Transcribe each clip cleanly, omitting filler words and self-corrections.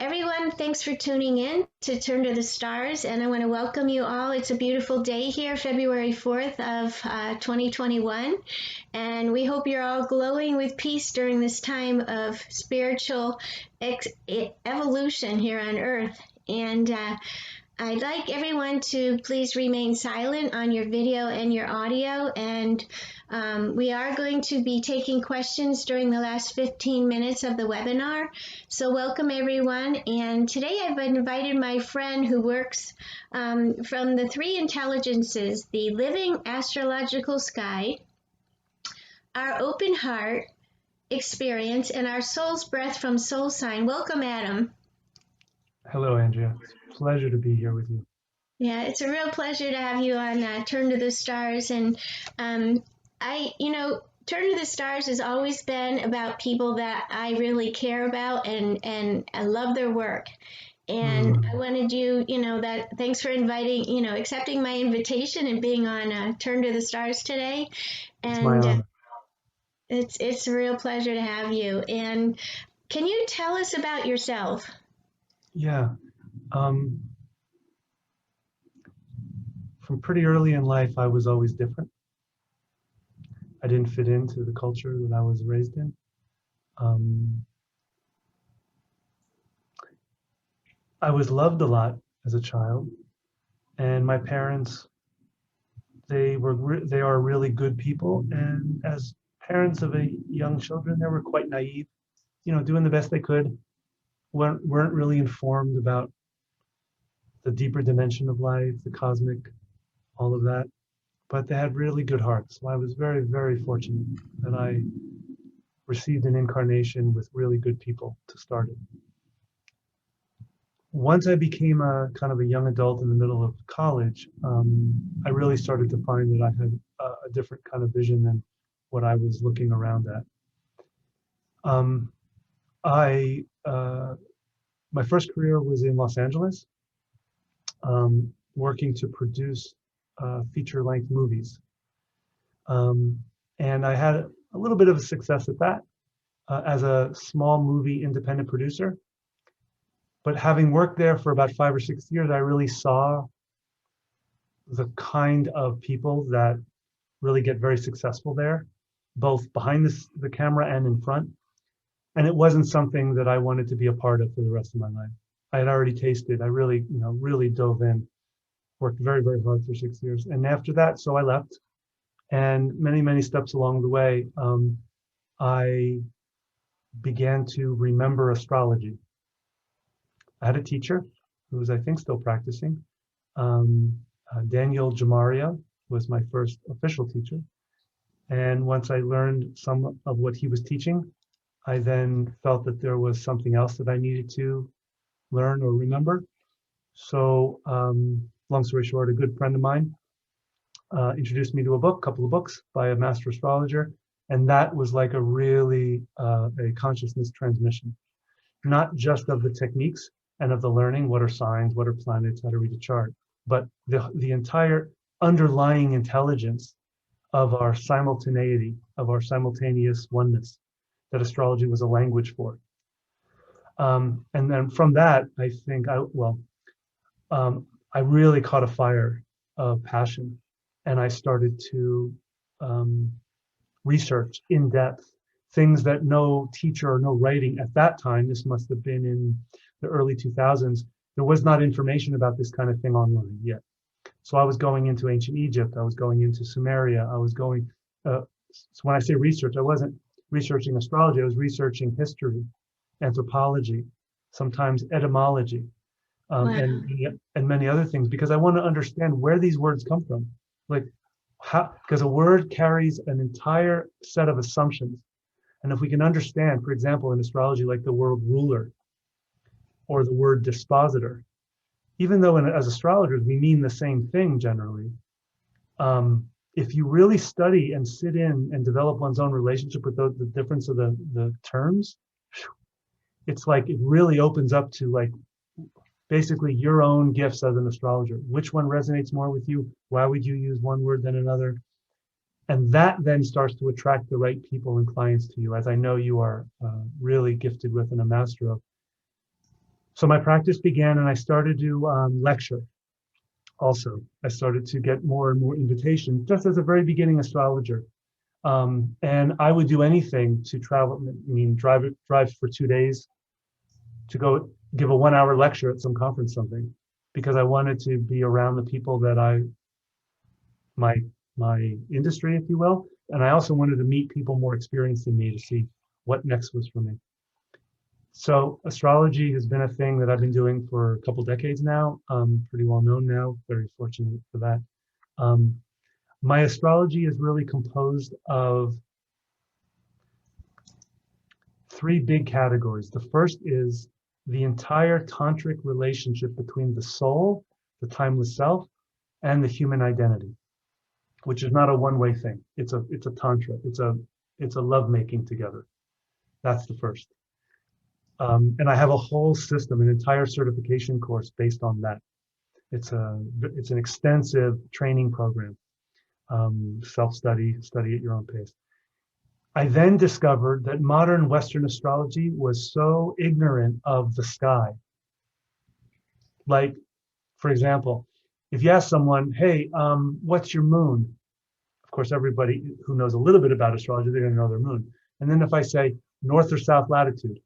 Everyone, thanks for tuning in to Turn to the Stars, and I want to welcome you all. It's a beautiful day here, February 4th of 2021, and we hope you're all glowing with peace during this time of spiritual evolution here on Earth. And I'd like everyone to please remain silent on your video and your audio, and we are going to be taking questions during the last 15 minutes of the webinar. So welcome everyone, and today I've invited my friend who works from the three intelligences, the living astrological sky, our open heart experience, and our soul's breath from Soulsign. Welcome, Adam. Hello, Andrea. It's a pleasure to be here with you. Yeah, it's a real pleasure to have you on Turn to the Stars. And Turn to the Stars has always been about people that I really care about, and I love their work. And I wanted you, thanks for accepting my invitation and being on Turn to the Stars today. And it's my honor. It's a real pleasure to have you. And can you tell us about yourself? Yeah. From pretty early in life, I was always different. I didn't fit into the culture that I was raised in. I was loved a lot as a child, and my parents, they are really good people. And as parents of young children, they were quite naive, doing the best they could. weren't really informed about the deeper dimension of life, the cosmic, all of that. But they had really good hearts. So I was very, very fortunate that I received an incarnation with really good people to start it. Once I became a kind of a young adult in the middle of college, I really started to find that I had a different kind of vision than what I was looking around at. My first career was in Los Angeles, working to produce feature-length movies. And I had a little bit of success at that as a small movie independent producer. But having worked there for about 5 or 6 years, I really saw the kind of people that really get very successful there, both behind the camera and in front. And it wasn't something that I wanted to be a part of for the rest of my life. I had already tasted. I really, really dove in, worked very, very hard for 6 years. And after that, so I left. And many, many steps along the way, I began to remember astrology. I had a teacher who was, I think, still practicing. Daniel Jamaria was my first official teacher. And once I learned some of what he was teaching, I then felt that there was something else that I needed to learn or remember. So long story short, a good friend of mine introduced me to a couple of books by a master astrologer. And that was like a really a consciousness transmission, not just of the techniques and of the learning, what are signs, what are planets, how to read a chart, but the entire underlying intelligence of our simultaneity, of our simultaneous oneness, that astrology was a language for. And then from that, I think I really caught a fire of passion, and I started to research in depth things that no teacher or no writing at that time, this must have been in the early 2000s, there was not information about this kind of thing online yet. So I was going into ancient Egypt, I was going into Sumeria, I was going, so when I say research, I wasn't researching astrology, I was researching history, anthropology, sometimes etymology, and many other things, because I want to understand where these words come from. Like, how, because a word carries an entire set of assumptions. And if we can understand, for example, in astrology, like the word ruler or the word dispositor, even though as astrologers, we mean the same thing generally, if you really study and sit in and develop one's own relationship with the difference of the terms, it's like it really opens up to like basically your own gifts as an astrologer. Which one resonates more with you? Why would you use one word than another? And that then starts to attract the right people and clients to you, as I know you are really gifted with and a master of. So my practice began, and I started to lecture. Also, I started to get more and more invitations, just as a very beginning astrologer. And I would do anything to travel. I mean, drive for 2 days to go give a 1 hour lecture at some conference, something, because I wanted to be around the people that my my industry, if you will. And I also wanted to meet people more experienced than me to see what next was for me. So astrology has been a thing that I've been doing for a couple decades now. Pretty well known now. Very fortunate for that. Um, my astrology is really composed of three big categories. The first is the entire tantric relationship between the soul, the timeless self, and the human identity, which is not a one-way thing. It's a tantra. It's a lovemaking together. That's the first. And I have a whole system, an entire certification course based on that. It's an extensive training program. Self-study, study at your own pace. I then discovered that modern Western astrology was so ignorant of the sky. Like, for example, if you ask someone, hey, what's your moon? Of course, everybody who knows a little bit about astrology, they're going to know their moon. And then if I say north or south latitude,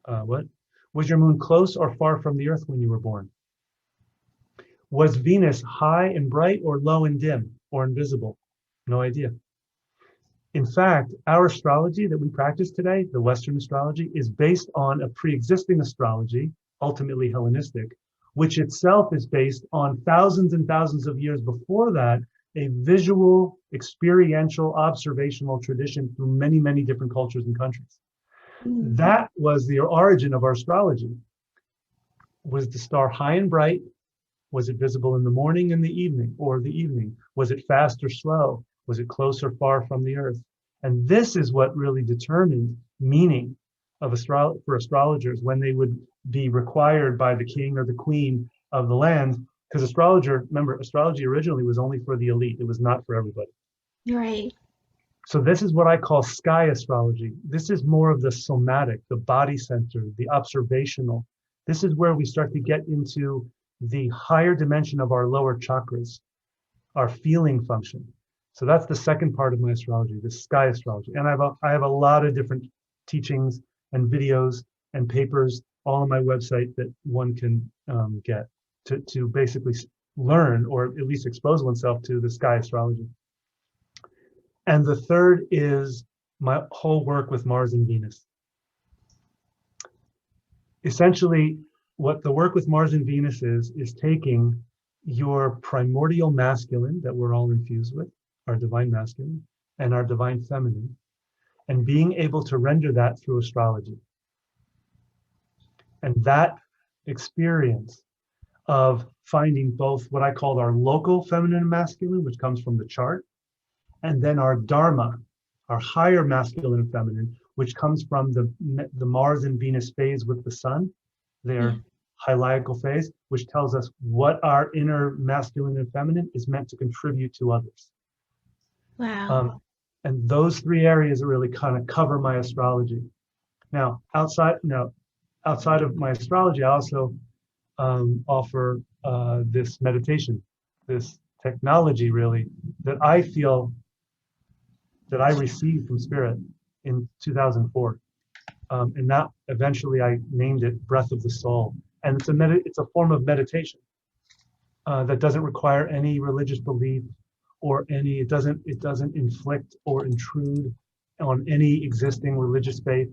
what? Was your moon close or far from the earth when you were born? Was Venus high and bright or low and dim or invisible? No idea. In fact, our astrology that we practice today, the Western astrology, is based on a pre-existing astrology, ultimately Hellenistic, which itself is based on thousands and thousands of years before that, a visual, experiential, observational tradition through many, many different cultures and countries. Mm. That was the origin of our astrology. Was the star high and bright? Was it visible in the morning and the evening, or the evening? Was it fast or slow? Was it close or far from the earth? And this is what really determined meaning of for astrologers when they would be required by the king or the queen of the land. Because remember, astrology originally was only for the elite. It was not for everybody. Right. So this is what I call sky astrology. This is more of the somatic, the body center, the observational. This is where we start to get into the higher dimension of our lower chakras, our feeling function. So that's the second part of my astrology, the sky astrology. And I have a lot of different teachings and videos and papers all on my website that one can get to basically learn or at least expose oneself to the sky astrology. And the third is my whole work with Mars and Venus. Essentially, what the work with Mars and Venus is taking your primordial masculine that we're all infused with, our divine masculine, and our divine feminine, and being able to render that through astrology. And that experience of finding both what I call our local feminine and masculine, which comes from the chart, and then our dharma, our higher masculine and feminine, which comes from the Mars and Venus phase with the sun, their hyliacal phase, which tells us what our inner masculine and feminine is meant to contribute to others. Wow. And those three areas really kind of cover my astrology. Now, outside of my astrology, I also offer this meditation, this technology really that I feel that I received from Spirit in 2004. And that eventually I named it Breath of the Soul. And it's a form of meditation that doesn't require any religious belief or it doesn't inflict or intrude on any existing religious faith.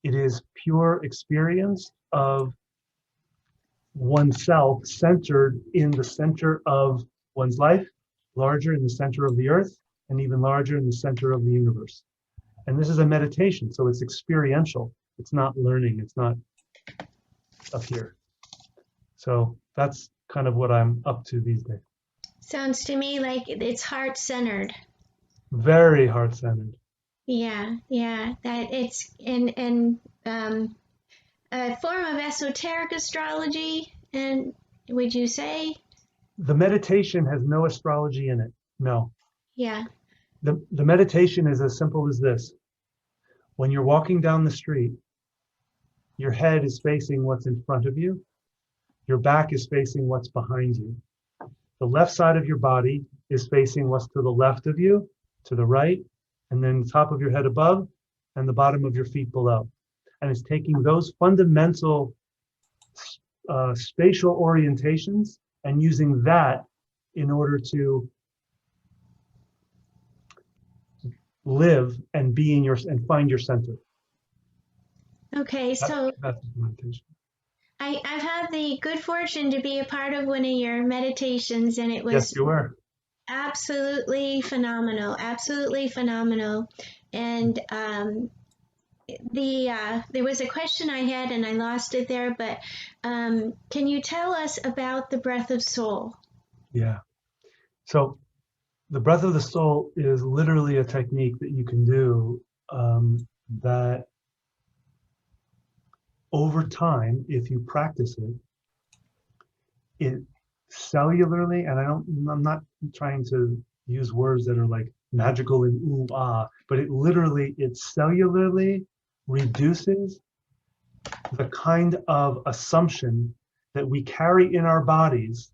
It is pure experience of oneself centered in the center of one's life, larger in the center of the earth, and even larger in the center of the universe. And this is a meditation, so it's experiential. It's not learning. It's not up here. So that's kind of what I'm up to these days. Sounds to me like it's heart-centered. Very heart-centered. Yeah, that it's in a form of esoteric astrology, and would you say? The meditation has no astrology in it. No. Yeah. The meditation is as simple as this. When you're walking down the street, your head is facing what's in front of you. Your back is facing what's behind you. The left side of your body is facing what's to the left of you, to the right, and then the top of your head above, and the bottom of your feet below. And it's taking those fundamental spatial orientations and using that in order to live and be in your and find your center. Okay, so That's meditation. I've had the good fortune to be a part of one of your meditations, and it Yes, was you were. absolutely phenomenal, absolutely phenomenal. And there was a question I had and I lost it there, but can you tell us about the breath of soul? Yeah. So the breath of the soul is literally a technique that you can do that over time, if you practice it, it cellularly, and I'm not trying to use words that are like magical and ooh ah, but it cellularly reduces the kind of assumption that we carry in our bodies,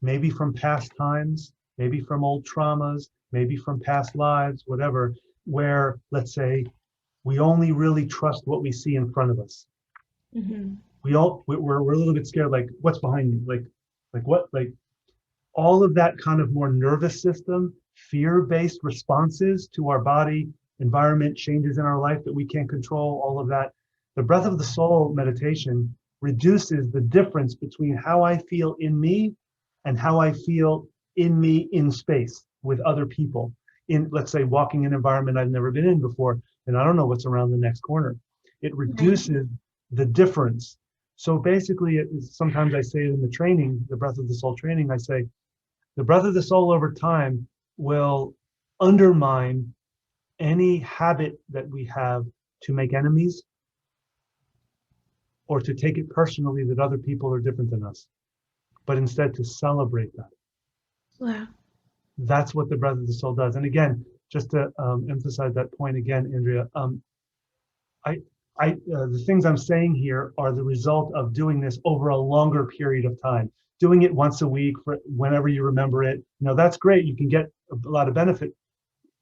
maybe from past times, maybe from old traumas, maybe from past lives, whatever, where, let's say, we only really trust what we see in front of us. Mm-hmm. We're a little bit scared, like what's behind me, like what, like all of that kind of more nervous system, fear-based responses to our body, environment, changes in our life that we can't control, all of that. The breath of the soul meditation reduces the difference between how I feel in me and how I feel in me in space with other people. In, let's say, walking an environment I've never been in before, and I don't know what's around the next corner. It reduces the difference. So basically, sometimes I say it in the training, the breath of the soul training, I say, the breath of the soul over time will undermine any habit that we have to make enemies or to take it personally that other people are different than us, but instead to celebrate that. Wow. That's what the breath of the soul does. And again, just to emphasize that point again, Andrea, the things I'm saying here are the result of doing this over a longer period of time. Doing it once a week, for whenever you remember it, that's great. You can get a lot of benefit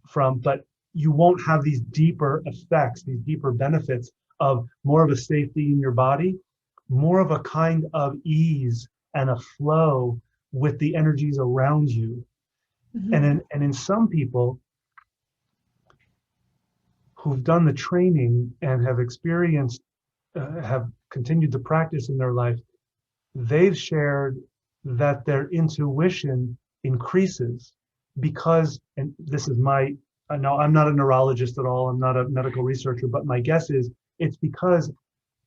from, but you won't have these deeper effects, these deeper benefits of more of a safety in your body, more of a kind of ease and a flow with the energies around you. Mm-hmm. And in some people who've done the training and have experienced, have continued to practice in their life, they've shared that their intuition increases because, and this is I know I'm not a neurologist at all, I'm not a medical researcher, but my guess is it's because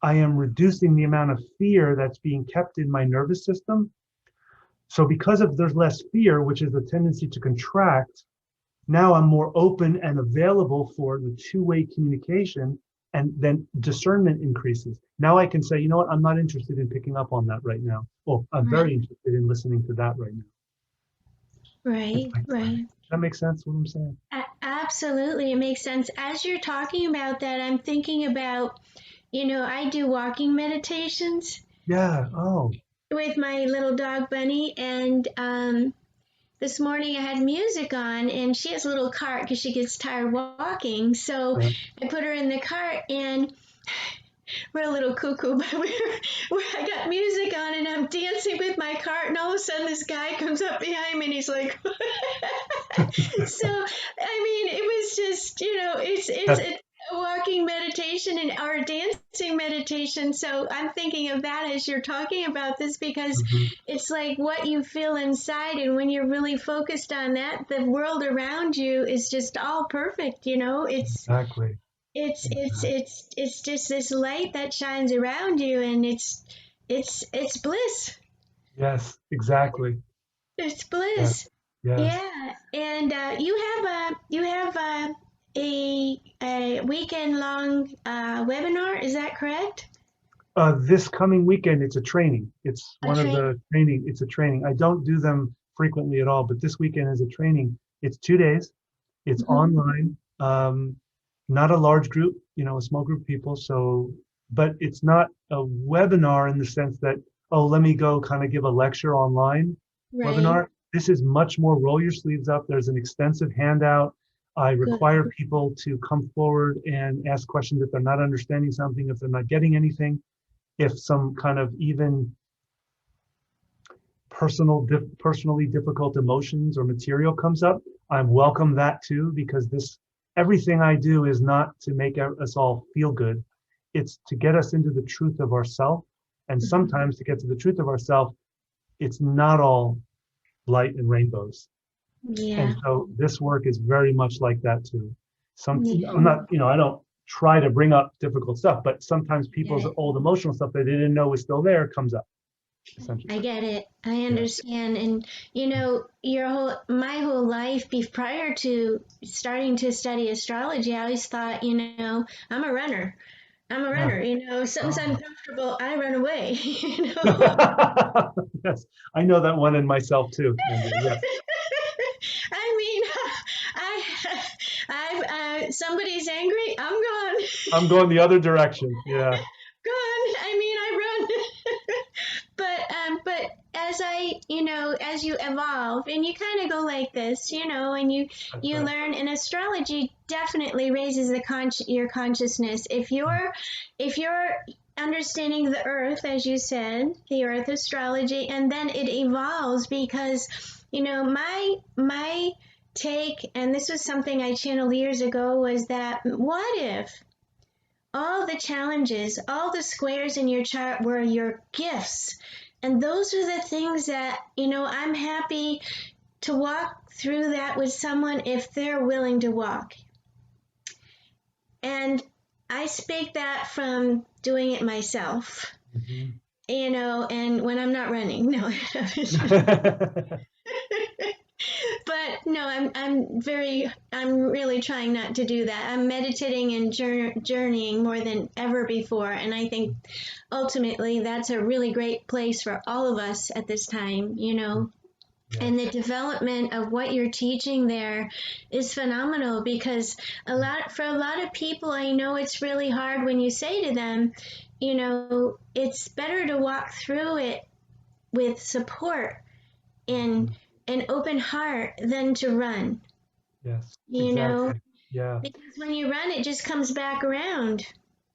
I am reducing the amount of fear that's being kept in my nervous system. So because there's less fear, which is the tendency to contract, now I'm more open and available for the two-way communication, and then discernment increases. Now I can say, you know what, I'm not interested in picking up on that right now. Oh, I'm very interested in listening to that right now. Right, right. Does that make sense what I'm saying? Absolutely, it makes sense. As you're talking about that, I'm thinking about, I do walking meditations. Yeah, oh. With my little dog Bunny, and this morning I had music on, and she has a little cart because she gets tired walking. So I put her in the cart, and we're a little cuckoo, but I got music on, and I'm dancing with my cart, and all of a sudden this guy comes up behind me, and he's like, so, I mean, it was just, it's a walking meditation or dancing meditation. So I'm thinking of that as you're talking about this, because it's like what you feel inside, and when you're really focused on that, the world around you is just all perfect. It's exactly. It's just this light that shines around you, and it's bliss. Yes, exactly. It's bliss. Yes. Yeah, and you have a weekend long webinar. Is that correct? This coming weekend, it's a training. It's one of the training. It's a training. I don't do them frequently at all, but this weekend is a training. It's 2 days. It's online. Not a large group, a small group of people. So but it's not a webinar in the sense that, oh, let me go kind of give a lecture online Right. webinar. This is much more roll your sleeves up. There's an extensive handout. I Good. require people to come forward and ask questions if they're not understanding something, if they're not getting anything, if some kind of even personally difficult emotions or material comes up. I welcome that too, because everything I do is not to make us all feel good. It's to get us into the truth of ourself. And Mhm. sometimes to get to the truth of ourself, it's not all light and rainbows. And Yeah. so this work is very much like that too. Yeah. I'm not, I don't try to bring up difficult stuff, but sometimes Get people's it. old emotional stuff that they didn't know was still there comes up, essentially. I get it. I Yeah. understand. And my whole life, prior to starting to study astrology, I always thought, I'm a runner. I'm a Yeah. runner. If something's Oh. uncomfortable, I run away. Yes, I know that one in myself too, Andrea. Yes, I mean, somebody's angry, I'm gone. I'm going the other direction. Yeah, Gone. I mean, I run. But as you evolve and you kind of go like this, and that's you right. learn, and astrology definitely raises your consciousness. If you're understanding the earth, as you said, the earth astrology, and then it evolves because, my take, and this was something I channeled years ago, was that what if all the challenges, all the squares in your chart were your gifts? And those are the things that, I'm happy to walk through that with someone if they're willing to walk. And I speak that from doing it myself, Mhm. and when I'm not running. No. But no, I'm really trying not to do that. I'm meditating and journeying more than ever before, and I think ultimately that's a really great place for all of us at this time. Yes. And the development of what you're teaching there is phenomenal, because for a lot of people, I know it's really hard when you say to them, it's better to walk through it with support and Mhm. an open heart than to run, Yes, you know, exactly. Yeah, because when you run, it just comes back around.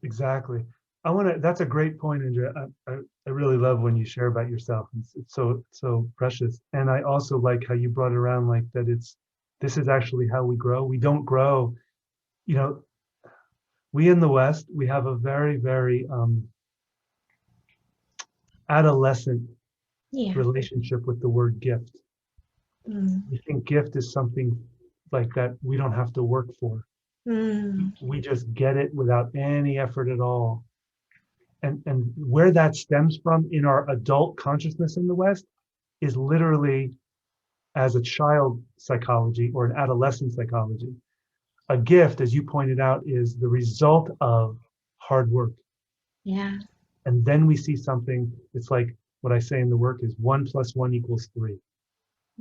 exactly. That's a great point, Andrea. I really love when you share about yourself. It's so precious. And I also like how you brought it around like that this is actually how we grow. We don't grow, you know, we in the West, we have a very, very adolescent Yeah. relationship with the word gift. Mm. We think gift is something like that we don't have to work for. Mm. We just get it without any effort at all. And where that stems from in our adult consciousness in the West is literally as a child psychology or an adolescent psychology. A gift, as you pointed out, is the result of hard work. Yeah. And then we see something, it's like what I say in the work is 1 + 1 = 3.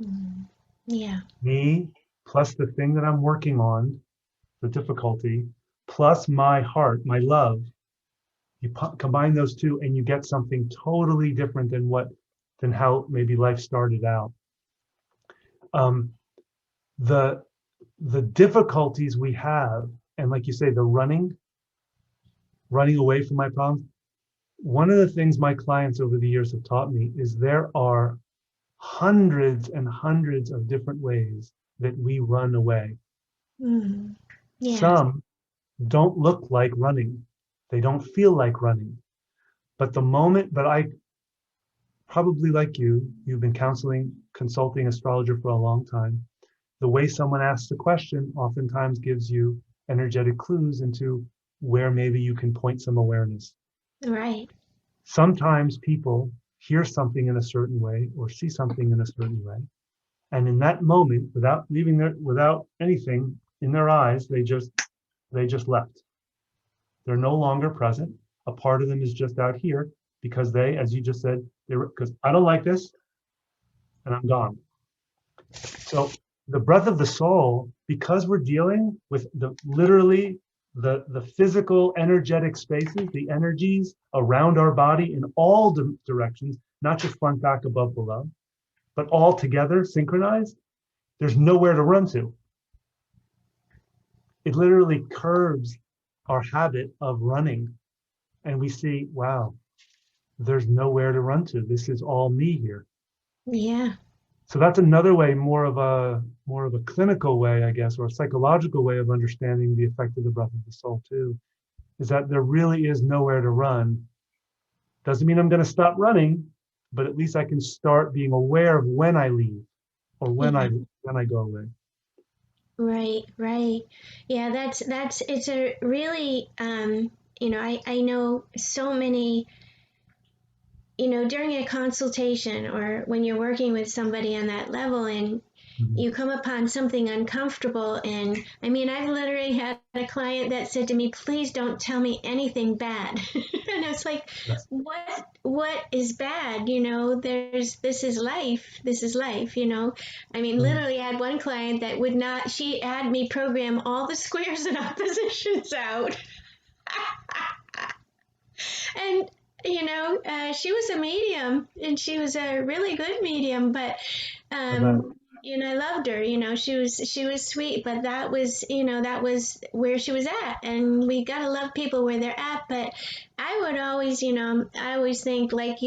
Mm. Yeah. Me plus the thing that I'm working on, the difficulty, plus my heart, my love. You combine those two and you get something totally different than how maybe life started out. Um, the the difficulties we have, and like you say, the running away from my problems. One of the things my clients over the years have taught me is there are hundreds and hundreds of different ways that we run away. Mm. Yeah. Some don't look like running. They don't feel like running. But I probably like you've been consulting astrologer for a long time. The way someone asks a question oftentimes gives you energetic clues into where maybe you can point some awareness. Right. Sometimes people hear something in a certain way or see something in a certain way. And in that moment, without anything in their eyes, they just left. They're no longer present. A part of them is just out here because as you just said, because I don't like this and I'm gone. So the breath of the soul, because we're dealing with literally the physical energetic spaces, the energies around our body in all directions, not just front, back, above, below, but all together, synchronized, there's nowhere to run to. It literally curbs our habit of running. And we see, wow, there's nowhere to run to. This is all me here. Yeah. So that's another way, more of a clinical way, I guess, or a psychological way of understanding the effect of the breath of the soul too, is that there really is nowhere to run. Doesn't mean I'm going to stop running, but at least I can start being aware of when I leave or when Yeah. I go away. Right, right. Yeah, it's a really, I know so many, during a consultation or when you're working with somebody on that level and Mhm. you come upon something uncomfortable. And I mean, I've literally had a client that said to me, please don't tell me anything bad. And I was like, Yes. what is bad? This is life. This is life, I mean, Mm. literally I had one client that would not, she had me program all the squares and oppositions out. And she was a medium and she was a really good medium, but I bet. I loved her. She was sweet, but that was where she was at, and we gotta love people where they're at. But I would always, I always think like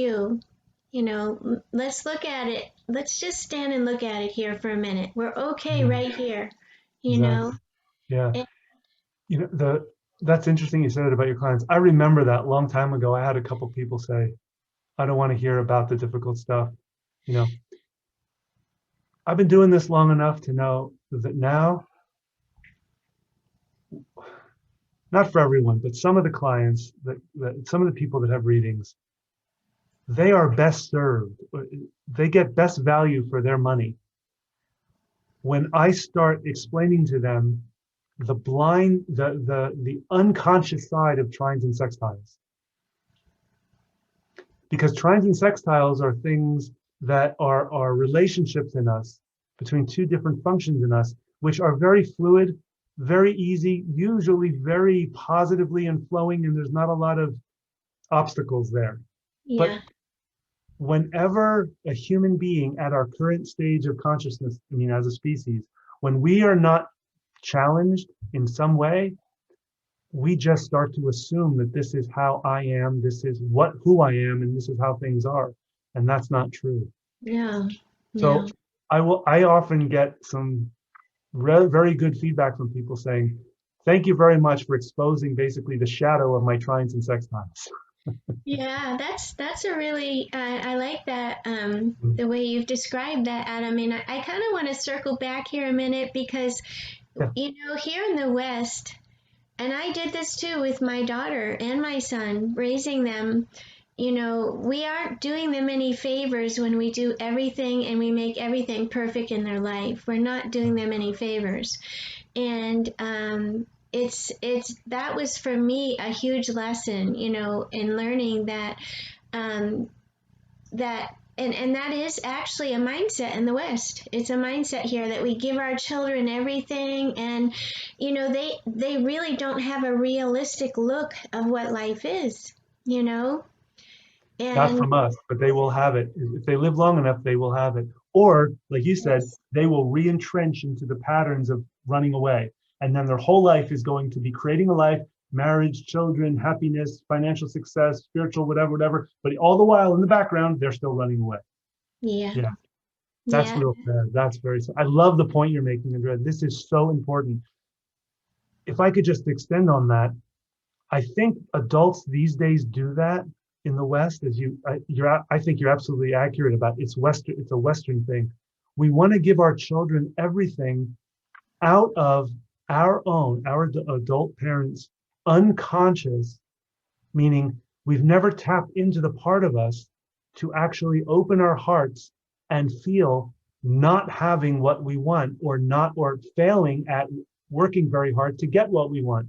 let's look at it. Let's just stand and look at it here for a minute. We're okay Yeah, right here, you know. exactly. Yeah. And, That's interesting you said it about your clients. I remember that a long time ago. I had a couple people say, I don't want to hear about the difficult stuff. You know, I've been doing this long enough to know that now, not for everyone, but some of the clients that some of the people that have readings, they are best served. They get best value for their money when I start explaining to them the unconscious side of trines and sextiles. Because trines and sextiles are things that are relationships in us between two different functions in us, which are very fluid, very easy, usually very positively and flowing, and there's not a lot of obstacles there. But yeah, whenever a human being at our current stage of consciousness, I mean, as a species, when we are not challenged in some way, we just start to assume that this is how I am, this is who I am, and this is how things are. And that's not true. no, So no. I often get some very good feedback from people saying, thank you very much for exposing basically the shadow of my trines and sextiles. Yeah, that's a really I like that the way you've described that, Adam. And I kind of want to circle back here a minute because Yeah, here in the West, and I did this too with my daughter and my son, raising them. We aren't doing them any favors when we do everything and we make everything perfect in their life. We're not doing them any favors. And it's that was for me a huge lesson, in learning that um, and that is actually a mindset in the West. It's a mindset here that we give our children everything, and they really don't have a realistic look of what life is, not and from us, but they will have it. If they live long enough, they will have it. Or, like you said, yes, they will re-entrench into the patterns of running away. And then their whole life is going to be creating a life, marriage, children, happiness, financial success, spiritual, whatever, whatever. But all the while in the background, they're still running away. yeah, Yeah, that's yeah, real sad. That's very sad. I love the point you're making, Andrea. This is so important. If I could just extend on that, I think adults these days do that in the West, as I think you're absolutely accurate about it. It's a Western thing. We want to give our children everything out of our adult parents' unconscious, meaning we've never tapped into the part of us to actually open our hearts and feel not having what we want or failing at working very hard to get what we want.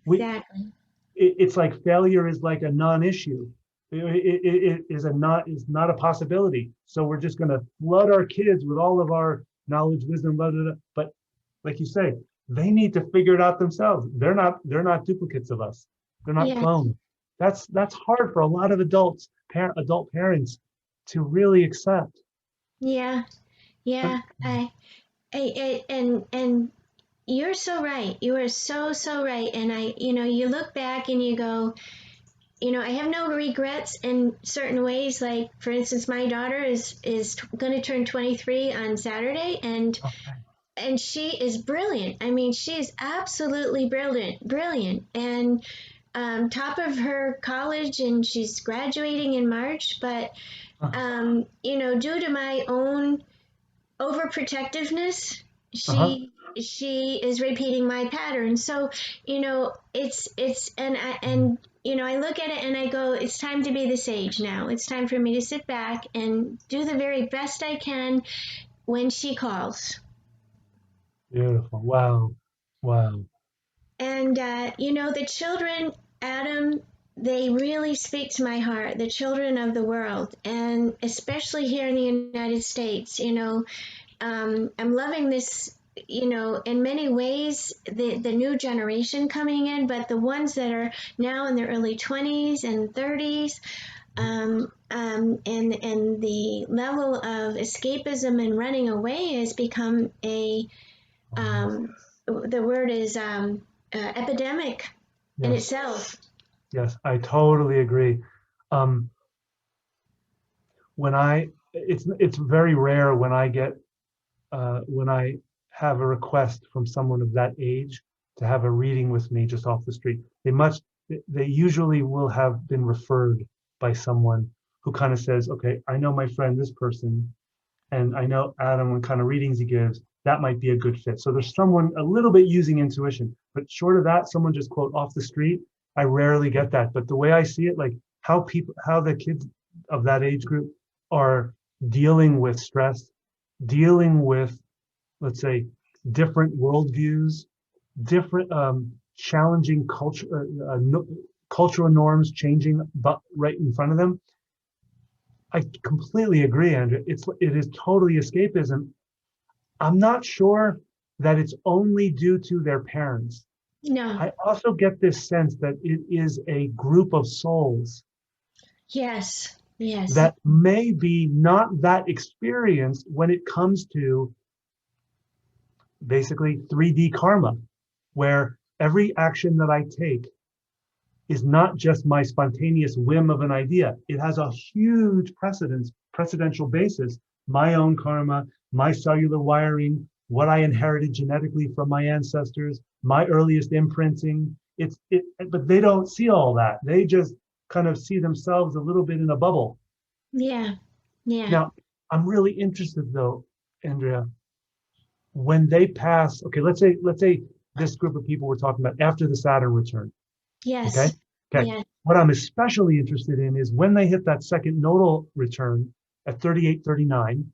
We exactly. it's like failure is like a non-issue. It is not a possibility. So we're just going to flood our kids with all of our knowledge, wisdom, blah, blah, blah. But like you say, they need to figure it out themselves. They're not duplicates of us. They're not Yeah. clones. That's hard for a lot of adult parents to really accept. Yeah. But Yeah. And you're so right. You are so, so right. And you look back and you go, I have no regrets in certain ways. Like, for instance, my daughter is going to turn 23 on Saturday, okay. and she is brilliant. I mean, she is absolutely brilliant, and top of her college, and she's graduating in March. But due to my own overprotectiveness, Uh-huh. she is repeating my pattern. So, it's I look at it and I go, it's time to be the sage now. It's time for me to sit back and do the very best I can when she calls. Beautiful. Wow. Wow. And the children, Adam, they really speak to my heart, the children of the world, and especially here in the United States. I'm loving this, in many ways, the new generation coming in, but the ones that are now in their early 20s and 30s, and the level of escapism and running away has become the word is epidemic in Yes. itself. Yes. I totally agree. Um, it's very rare when I have a request from someone of that age to have a reading with me just off the street. They usually will have been referred by someone who kind of says, okay, I know my friend, this person, and I know Adam, what kind of readings he gives, that might be a good fit. So there's someone a little bit using intuition, but short of that, someone just quote off the street, I rarely get that. But the way I see it, like how the kids of that age group are dealing with stress, dealing with, let's say, different worldviews, different challenging cultural norms changing, but right in front of them. I completely agree, Andrea. It is totally escapism. I'm not sure that it's only due to their parents. No. I also get this sense that it is a group of souls Yes. Yes. that may be not that experienced when it comes to basically 3D karma, where every action that I take is not just my spontaneous whim of an idea. It has a huge precedential basis, my own karma, my cellular wiring, what I inherited genetically from my ancestors, my earliest imprinting. But they don't see all that. They just kind of see themselves a little bit in a bubble. Yeah. Yeah. Now, I'm really interested though, Andrea, when they pass, okay, let's say this group of people we're talking about after the Saturn return. Okay. Yes. Okay. Yes. What I'm especially interested in is when they hit that second nodal return at 38, 39,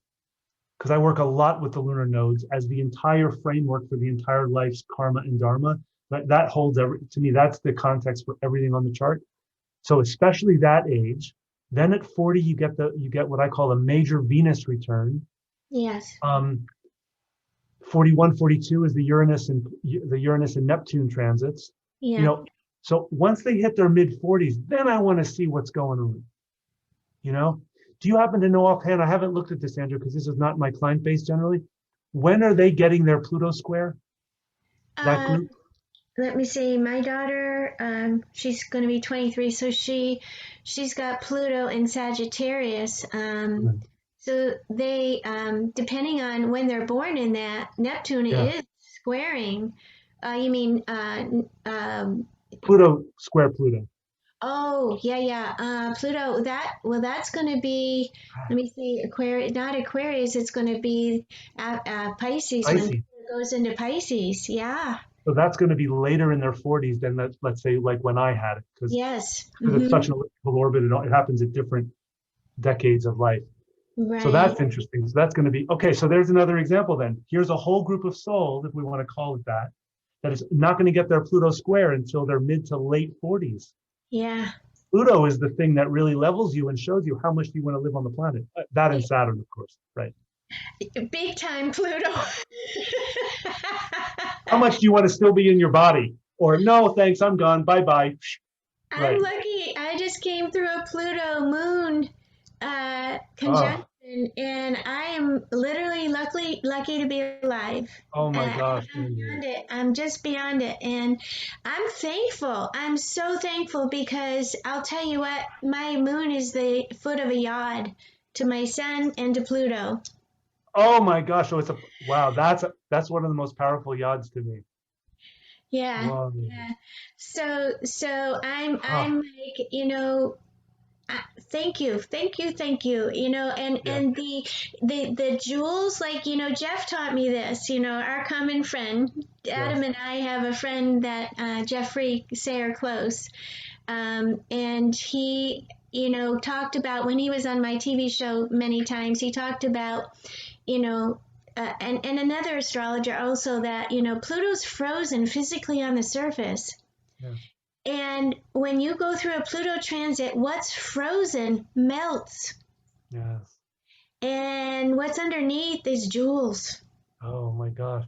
because I work a lot with the lunar nodes as the entire framework for the entire life's karma and dharma. That holds to me, that's the context for everything on the chart. So especially that age. Then at 40, you get what I call a major Venus return. Yes. 41, 42 is the Uranus and Neptune transits. You Yeah. know, so once they hit their mid 40s, then I want to see what's going on. You know, do you happen to know offhand? I haven't looked at this, Andrew, because this is not my client base generally. When are they getting their Pluto square? That Uh, group? Let me see. My daughter, she's going to be 23, so she's got Pluto in Sagittarius. So they, depending on when they're born in that, Neptune Yeah, is squaring. You mean, Pluto square Pluto. oh, yeah, yeah. Pluto, that's going to be, let me see, Aquarius, not Aquarius, it's going to be Pisces when Pisces. Pluto goes into Pisces. Yeah. So that's going to be later in their 40s than that, let's say, like when I had it, because Yes. it's such Mm-hmm. an elliptical orbit, it happens at different decades of life. So Right. that's interesting. So that's going to be okay. So there's another example then. Here's a whole group of souls, if we want to call it that, that is not going to get their Pluto square until their mid to late 40s. Yeah. Pluto is the thing that really levels you and shows you how much you want to live on the planet. That and Saturn, of course, right? Big time Pluto. How much do you want to still be in your body? Or no, thanks, I'm gone. Bye bye. I'm Right. lucky. I just came through a Pluto moon Oh, conjunction, and I am literally lucky to be alive. oh my gosh, I'm Andrea. beyond it. I'm just beyond it, and I'm thankful. I'm so thankful because I'll tell you what, my moon is the foot of a yod to my sun and to Pluto. Oh my gosh. So it's a wow. That's one of the most powerful yods to me. Yeah, Wow. yeah. So Huh. I'm like, thank you, thank you, thank you. Yeah. And the jewels, like, Jeff taught me this. Our common friend Adam Yes. and I have a friend that Jeffrey say are close, and he talked about when he was on my TV show many times. He talked about you know. And another astrologer also that Pluto's frozen physically on the surface, Yes. and when you go through a Pluto transit, what's frozen melts, Yes. and what's underneath is jewels. Oh my gosh.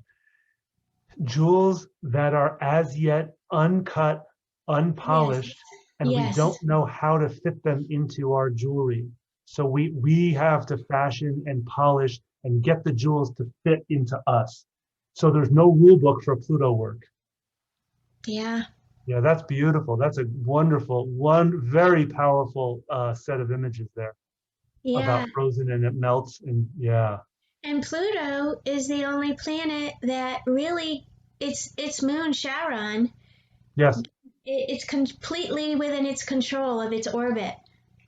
Jewels that are as yet uncut, Yes, unpolished, and we yes, don't know how to fit them into our jewelry. So we have to fashion and polish and get the jewels to fit into us. So there's no rule book for Pluto work. yeah, Yeah, that's beautiful. That's a wonderful, one very powerful set of images there yeah. about frozen and it melts. And yeah, And Pluto is the only planet that really, its moon Charon, yes, it's completely within its control of its orbit.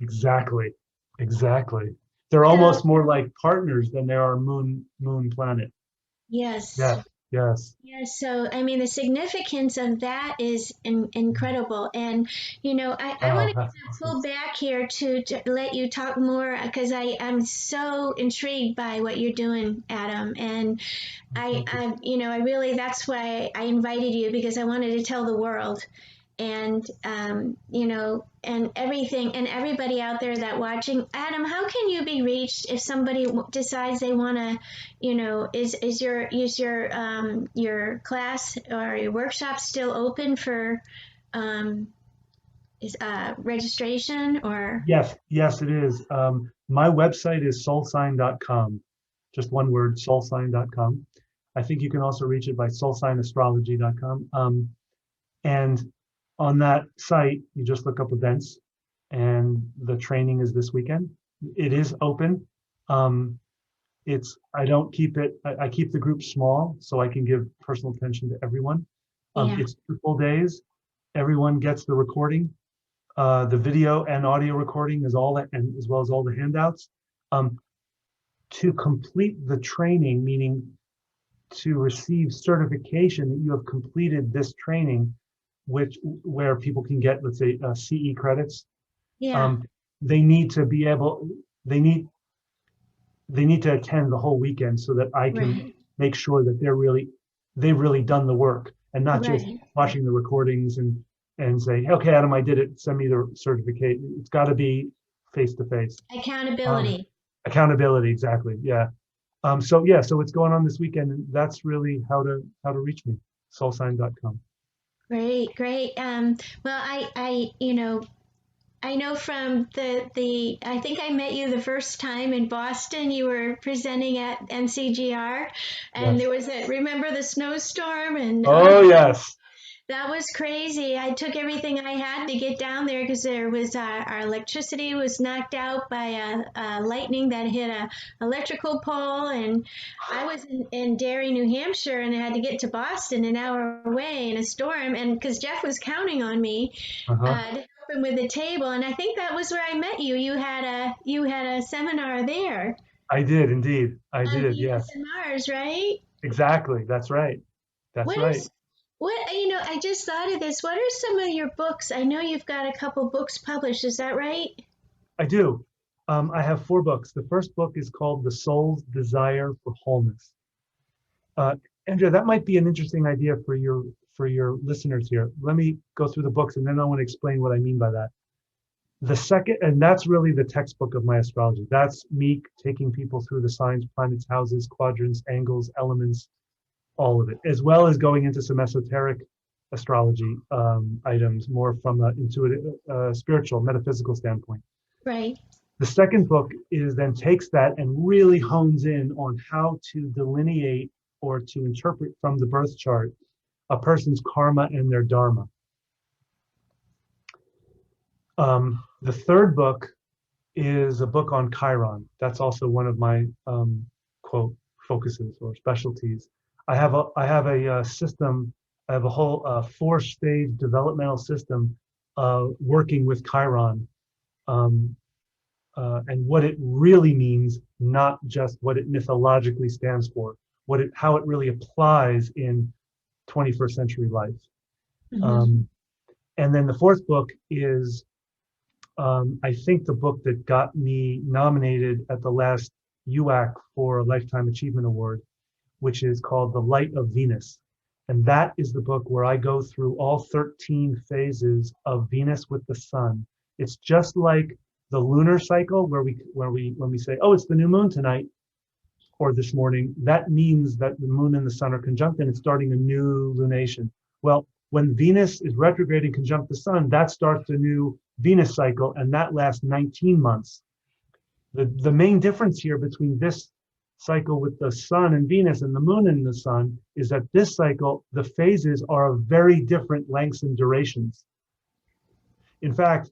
exactly, exactly. They're So almost more like partners than they are moon planet. yes, Yes, yes. yes. So I mean, the significance of that is incredible. And I want Wow, to that's awesome. pull back here to let you talk more because I'm so intrigued by what you're doing, Adam. And Thank you. I really, that's why I invited you, because I wanted to tell the world. And and everything, and everybody out there that watching. Adam, how can you be reached if somebody decides they want to, is your class or your workshop still open for um, registration? Or Yes, yes, it is. My website is soulsign.com. Just one word, soulsign.com. I think you can also reach it by soulsignastrology.com. And on that site, you just look up events, and the training is this weekend. It is open. Um, I don't keep it. I keep the group small so I can give personal attention to everyone. yeah, It's 2 full days. Everyone gets the recording, the video and audio recording, is all that, and as well as all the handouts. Um, to complete the training, meaning to receive certification that you have completed this training, which where people can get, let's say, CE credits. yeah, Um, they need to be able. They need they need to attend the whole weekend so that I can right, make sure that they've really done the work and not just right. watching the recordings and say, okay, Adam, I did it. Send me the certificate. It's got to be face to face. Accountability. Accountability, exactly. Yeah. So yeah, so it's going on this weekend, and that's really how to reach me. Soulsign.com. Great, great. Well, I know from I think I met you the first time in Boston. You were presenting at NCGR, and Yes. there was remember the snowstorm, and oh, Oh yes. that was crazy. I took everything I had to get down there because there was our electricity was knocked out by a lightning that hit a electrical pole, and I was in Derry, New Hampshire, and I had to get to Boston an hour away in a storm, and because Jeff was counting on me Uh-huh. to help him with the table, and I think that was where I met you. You had a seminar there I did indeed. I on did. Venus Yes. and Mars, right? Exactly. That's right. That's What right. is what I just thought of this. What are some of your books? I know you've got a couple books published, is that right? I do. I have 4 books. The first book is called The Soul's Desire for Wholeness. Uh, Andrea, that might be an interesting idea for your listeners here. Let me go through the books, and then I want to explain what I mean by that. The second, and that's really the textbook of my astrology. That's me taking people through the signs, planets, houses, quadrants, angles, elements, all of it, as well as going into some esoteric astrology items, more from an intuitive, spiritual, metaphysical standpoint. Right. The second book is then takes that and really hones in on how to delineate or to interpret from the birth chart a person's karma and their dharma. The third book is a book on Chiron. That's also one of my quote focuses or specialties. I have a system. I have a whole 4-stage developmental system working with Chiron, and what it really means, not just what it mythologically stands for, how it really applies in 21st century life. Mm-hmm. And then the fourth book is, I think, the book that got me nominated at the last UAC for a Lifetime Achievement Award, which is called The Light of Venus. And that is the book where I go through all 13 phases of Venus with the sun. It's just like the lunar cycle when we say, oh, it's the new moon tonight or this morning. That means that the moon and the sun are conjunct and it's starting a new lunation. Well, when Venus is retrograding conjunct the sun, that starts a new Venus cycle, and that lasts 19 months. The main difference here between this cycle with the sun and Venus and the moon and the sun is that this cycle, the phases are of very different lengths and durations. In fact,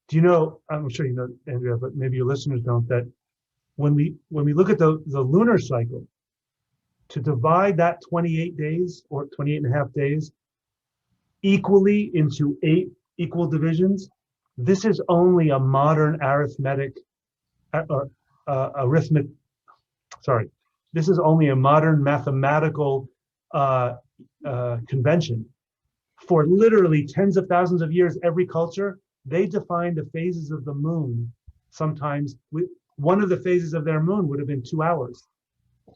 do you know, I'm sure you know, Andrea, but maybe your listeners don't, that when we look at the lunar cycle, to divide that 28 days or 28 and a half days equally into 8 equal divisions, this is only a modern this is only a modern mathematical convention. For literally tens of thousands of years, every culture, they defined the phases of the moon. Sometimes one of the phases of their moon would have been 2 hours.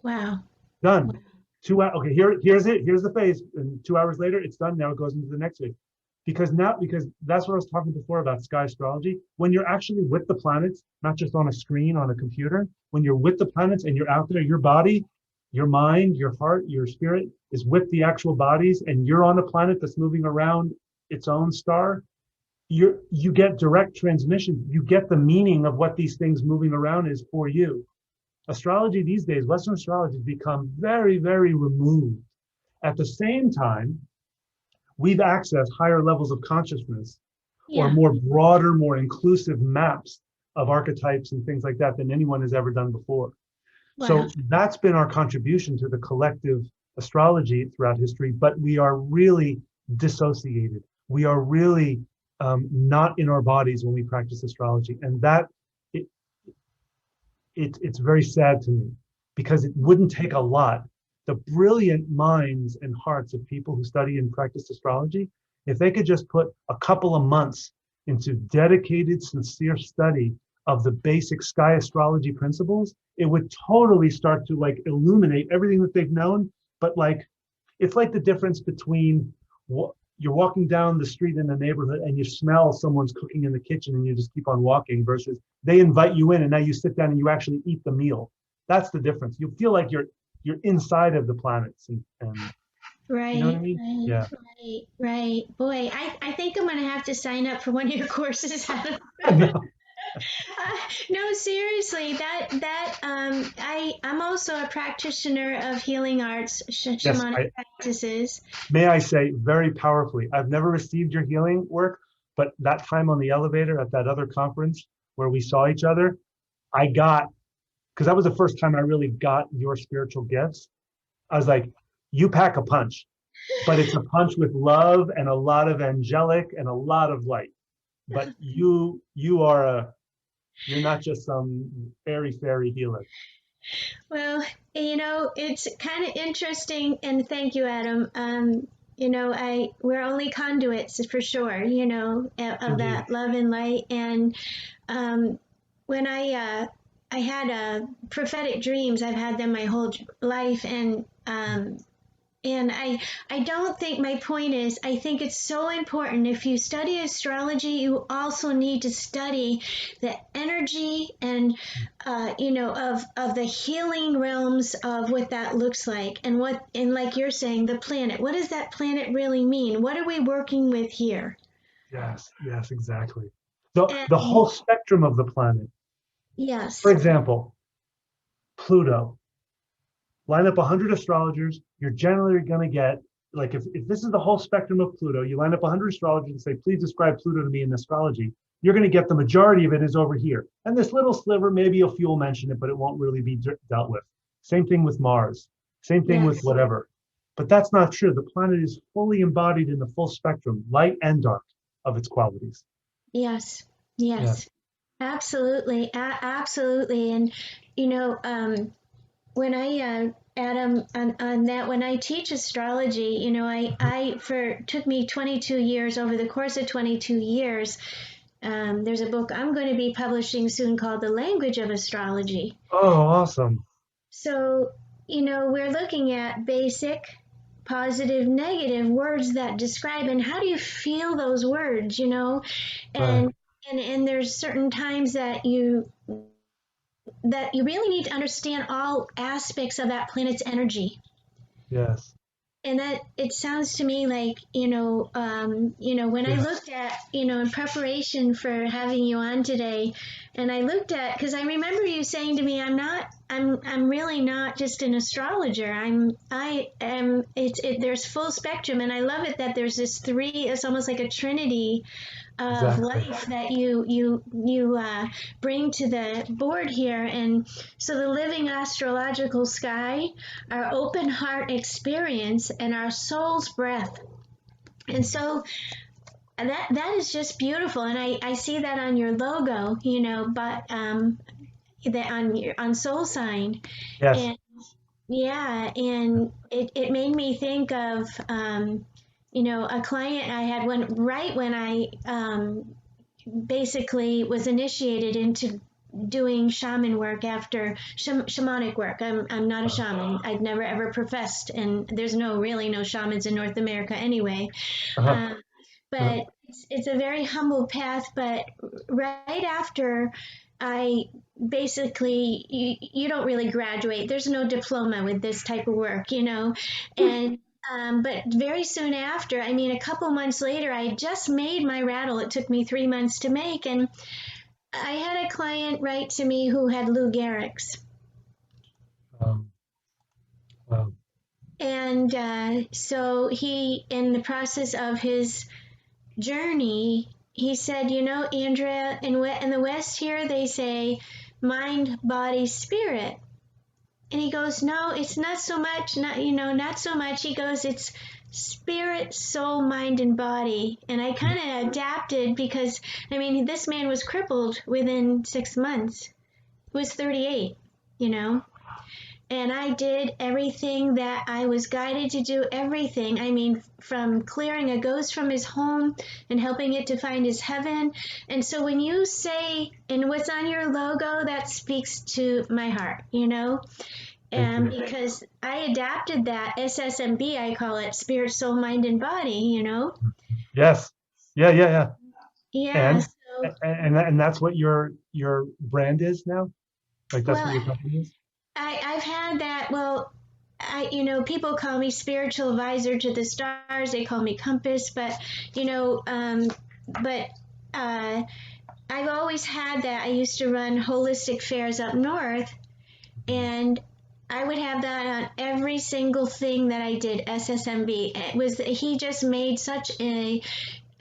Wow. Done. Wow. 2 hours. Okay, here's it. Here's the phase. And 2 hours later, it's done. Now it goes into the next phase. Because that's what I was talking before about sky astrology. When you're actually with the planets, not just on a screen, on a computer, when you're with the planets and you're out there, your body, your mind, your heart, your spirit is with the actual bodies, and you're on a planet that's moving around its own star, you get direct transmission. You get the meaning of what these things moving around is for you. Astrology these days, Western astrology, has become very, very removed. At the same time, we've accessed higher levels of consciousness, or more broader, more inclusive maps of archetypes and things like that than anyone has ever done before. Wow. So that's been our contribution to the collective astrology throughout history, but we are really dissociated. We are really not in our bodies when we practice astrology. And that, it's very sad to me, because it wouldn't take a lot. The brilliant minds and hearts of people who study and practice astrology, if they could just put a couple of months into dedicated, sincere study of the basic sky astrology principles, it would totally start to illuminate everything that they've known. But it's like the difference between you're walking down the street in a neighborhood and you smell someone's cooking in the kitchen and you just keep on walking, versus they invite you in and now you sit down and you actually eat the meal. That's the difference. You feel like you're inside of the planets, and right, you know what I mean? Right. Boy, I think I'm gonna have to sign up for one of your courses. No, seriously, I'm also a practitioner of healing arts, shamanic practices. May I say very powerfully, I've never received your healing work, but that time on the elevator at that other conference where we saw each other, because that was the first time I really got your spiritual gifts. I was like, you pack a punch, but it's a punch with love and a lot of angelic and a lot of light. But you're not just some airy fairy healer. Well, it's kind of interesting, and thank you, Adam. We're only conduits for sure, of Indeed. That love and light. And when I had prophetic dreams, I've had them my whole life, and And I don't think, my point is, I think it's so important. If you study astrology, you also need to study the energy and, of the healing realms of what that looks like, and like you're saying, the planet. What does that planet really mean? What are we working with here? Yes, yes, exactly. The And whole spectrum of the planet. For yes, example, Pluto. Line up 100 astrologers, you're generally going to get, like, if this is the whole spectrum of Pluto, you line up 100 astrologers and say, please describe Pluto to me in astrology, you're going to get the majority of it is over here. And this little sliver, maybe a few will mention it, but it won't really be dealt with. Same thing with Mars. Same thing with yes, whatever. But that's not true. The planet is fully embodied in the full spectrum, light and dark, of its qualities. yes, Yes. yes, absolutely, absolutely. And, you know, when I Adam, on that, when I teach astrology, took me 22 years. Over the course of 22 years, there's a book I'm going to be publishing soon called The Language of Astrology. Oh, awesome. So, we're looking at basic, positive, negative words that describe, and how do you feel those words, Right. and and there's certain times that you really need to understand all aspects of that planet's energy. Yes. And that, it sounds to me like, when I Yes. looked at, in preparation for having you on today, and I looked at, because I remember you saying to me, I'm really not just an astrologer. I am, there's full spectrum. And I love it that there's this three, it's almost like a trinity of Exactly. life that you bring to the board here. And so the living astrological sky, our open heart experience, and our soul's breath. And so that is just beautiful. And I see that on your logo, but that on Soulsign. Yes. And yeah, and it made me think of a client I had when I basically was initiated into doing shaman work after shamanic work. I'm not a shaman. I'd never ever professed, and there's really no shamans in North America anyway. Uh-huh. Um, Uh-huh. but it's a very humble path. But right after I basically, you don't really graduate. There's no diploma with this type of work, and but very soon after, I mean, a couple months later, I just made my rattle. It took me 3 months to make, and I had a client write to me who had Lou Gehrig's. Um, um, And so he, in the process of his journey, he said, Andrea, in the West here, they say mind, body, spirit. And he goes, no, it's not so much, not so much. He goes, it's spirit, soul, mind, and body. And I kind of adapted because, I mean, this man was crippled within 6 months. He was 38, you know. And I did everything that I was guided to do, everything. I mean, from clearing a ghost from his home and helping it to find his heaven. And so when you say, and what's on your logo, that speaks to my heart, thank And you. because I adapted that SSMB, I call it spirit, soul, mind, and body. Yes. Yeah, yeah, yeah. Yeah. And So, and that's what your brand is now? Like that's what well, your company is? I've had that. Well, people call me spiritual advisor to the stars. They call me compass, but you know, um, but uh, I've always had that. I used to run holistic fairs up north, and I would have that on every single thing that I did. SSMB. He just made such a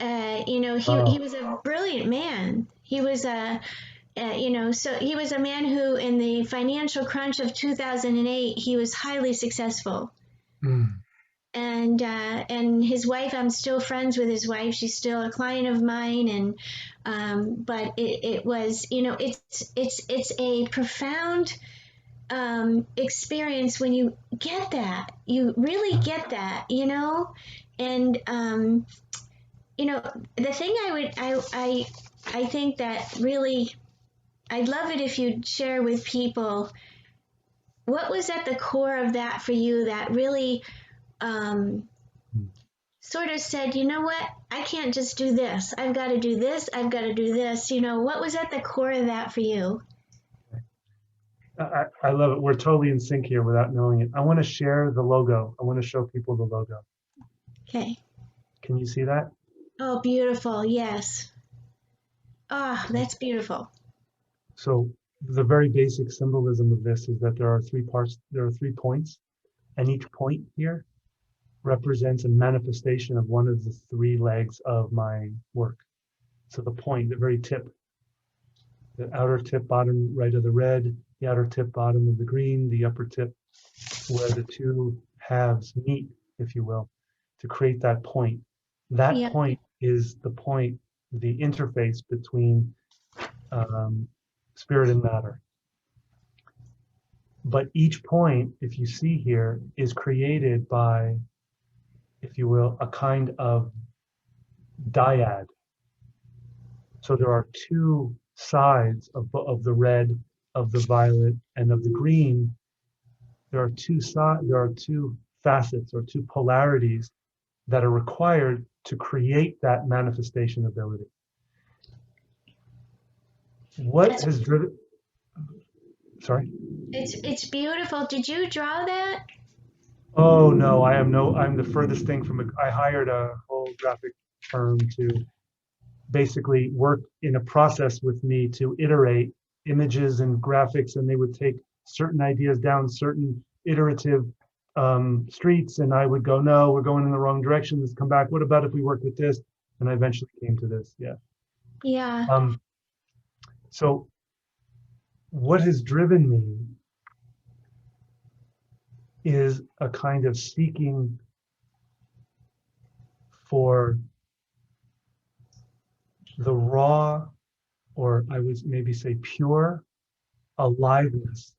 he Oh, was a brilliant man. He was so he was a man who, in the financial crunch of 2008, he was highly successful. mm, And his wife, I'm still friends with his wife. She's still a client of mine. And but it was, it's a profound experience when you get that. You really get that, And the thing I think that really, I'd love it if you'd share with people what was at the core of that for you that really um, Hmm. sort of said, you know what, I can't just do this. I've got to do this. I've got to do this. You know, what was at the core of that for you? I love it. We're totally in sync here without knowing it. I want to share the logo. I want to show people the logo. Okay. Can you see that? Oh, beautiful. Yes. Ah, oh, that's beautiful. So the very basic symbolism of this is that there are three parts, there are 3 points, and each point here represents a manifestation of one of the 3 legs of my work. So the point, the very tip, the outer tip bottom right of the red, the outer tip bottom of the green, the upper tip where the 2 halves meet, if you will, to create that point. That Yep. point is the point, the interface between spirit and matter. But each point, if you see here, is created by, if you will, a kind of dyad. So there are 2 sides of the red, of the violet, and of the green. There are 2 facets or 2 polarities that are required to create that manifestation ability. What That's, has driven, sorry? it's beautiful. Did you draw that? Oh no, I'm the furthest thing from I hired a whole graphic firm to basically work in a process with me to iterate images and graphics, and they would take certain ideas down certain iterative streets, and I would go, no, we're going in the wrong direction. Let's come back. What about if we work with this? And I eventually came to this. Yeah. Yeah. So what has driven me is a kind of seeking for the raw, or I would maybe say pure aliveness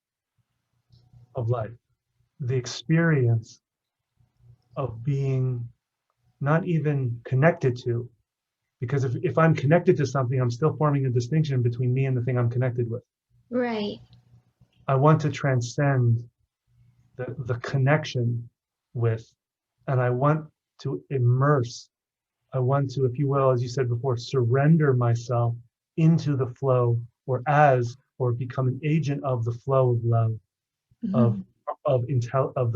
of life, the experience of being not even connected to, because if I'm connected to something, I'm still forming a distinction between me and the thing I'm connected with. Right. I want to transcend the connection with, and I want to immerse, I want to, if you will, as you said before, surrender myself into the flow, or become an agent of the flow of love, Mm-hmm. of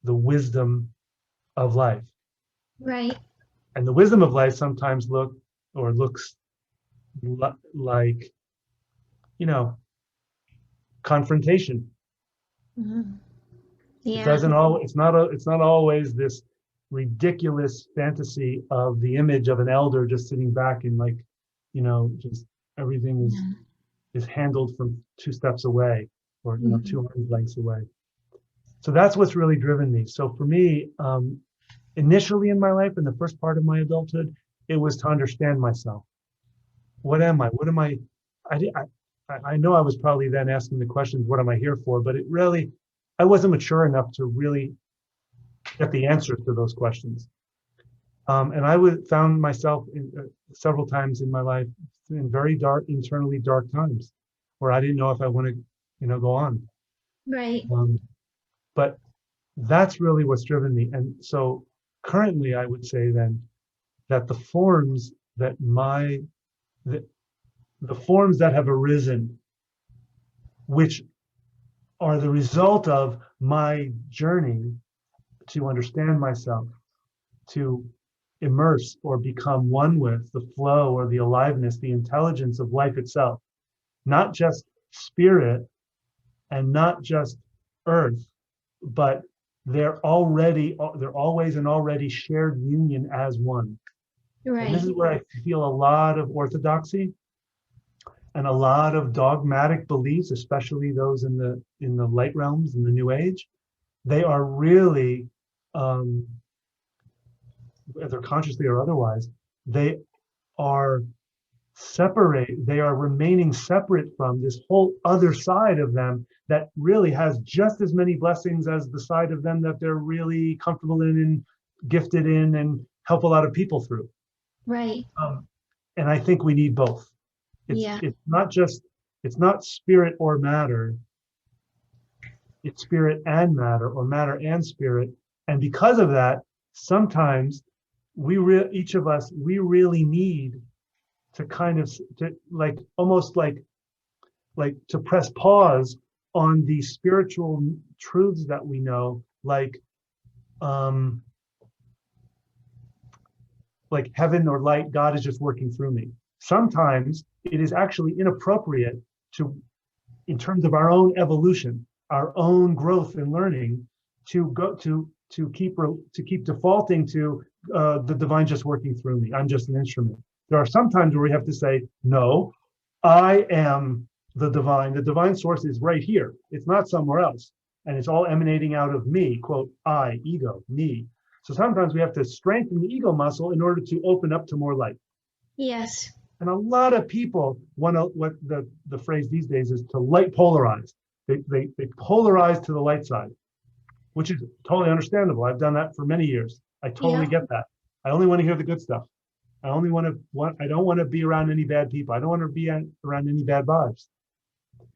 the wisdom of life. Right. And the wisdom of life sometimes looks like, you know, confrontation. Mm-hmm. It Yeah. doesn't it's not always this ridiculous fantasy of the image of an elder just sitting back and, like, just everything is handled from 2 steps away, or Mm-hmm. 2 arms lengths away. So that's what's really driven me. So for me, initially in my life, in the first part of my adulthood, it was to understand myself. What am I? What am I? I know I was probably then asking the questions, what am I here for? But I wasn't mature enough to really get the answers to those questions. And found myself several times in my life in very dark, internally dark times, where I didn't know if I want to, go on. Right. But that's really what's driven me. And so currently, I would say then that the, the forms that have arisen, which are the result of my journey to understand myself, to immerse or become one with the flow or the aliveness, the intelligence of life itself, not just spirit and not just earth, but they're always an already shared union as one. And this Right. is where I feel a lot of orthodoxy and a lot of dogmatic beliefs, especially those in the light realms, in the New Age. They are really, whether consciously or otherwise, they are they are remaining separate from this whole other side of them that really has just as many blessings as the side of them that they're really comfortable in and gifted in and help a lot of people through. Right. And I think we need both. Yeah. It's not spirit or matter. It's spirit and matter, or matter and spirit, And because of that, sometimes each of us, we really need to kind of to like almost like to press pause on the spiritual truths that we know, um like heaven or light, God is just working through me. Sometimes it is actually inappropriate to, in terms of our own evolution, our own growth and learning, to keep defaulting to the divine just working through me. I'm just an instrument. There are some times where we have to say, no, I am the divine. The divine source is right here. It's not somewhere else. And it's all emanating out of me, quote, I, ego, me. So sometimes we have to strengthen the ego muscle in order to open up to more light. Yes. And a lot of people want to, what the phrase these days is to light polarize. They polarize to the light side, which is totally understandable. I've done that for many years. I totally get that. I only want to hear the good stuff. I don't want to be around any bad people. I don't want to be around any bad vibes.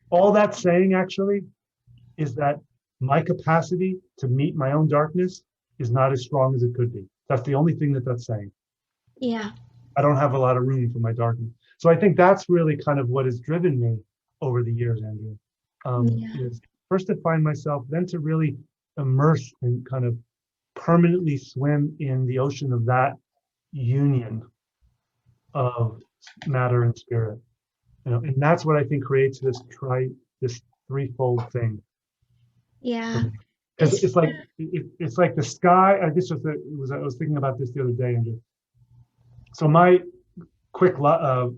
All that's saying actually is that my capacity to meet my own darkness is not as strong as it could be. That's the only thing that's saying. Yeah. I don't have a lot of room for my darkness. So I think that's really kind of what has driven me over the years, Andrea. Is first to find myself, then to really immerse and kind of permanently swim in the ocean of that union of matter and spirit. And that's what I think creates this threefold thing. Yeah. Because it's like the sky. I was thinking about this the other day, Andrew. So my quick logo,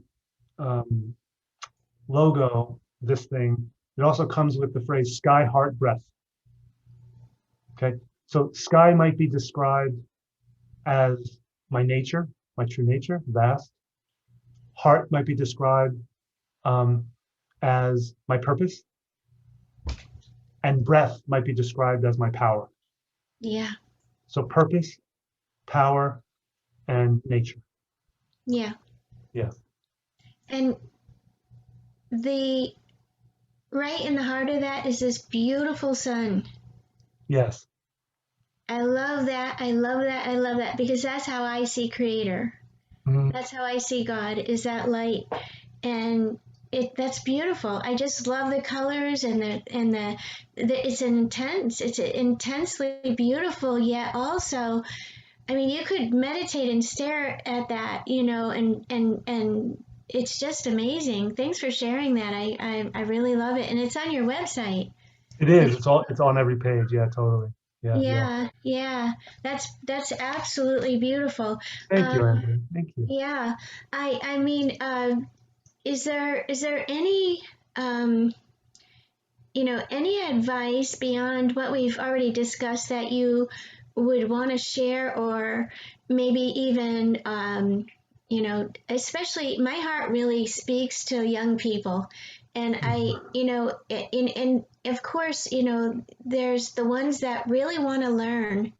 this thing, it also comes with the phrase sky, heart, breath. Okay, so sky might be described as my nature, my true nature, vast. Heart might be described as my purpose, and breath might be described as my power. Yeah. So purpose, power, and nature. Yeah. Yeah. And right in the heart of that is this beautiful sun. Yes. I love that. I love that. I love that, because that's how I see Creator. Mm-hmm. That's how I see God, is that light. And that's beautiful. I just love the colors and it's intensely beautiful, yet also, I mean, you could meditate and stare at that, and it's just amazing. Thanks for sharing that. I really love it. And it's on your website. It is. It's on every page. Yeah, totally. Yeah. That's absolutely beautiful. Thank you, Andrew. Thank you. Yeah. I mean, is there any any advice beyond what we've already discussed that you would want to share, or maybe even especially my heart really speaks to young people, and I and of course there's the ones that really want to learn,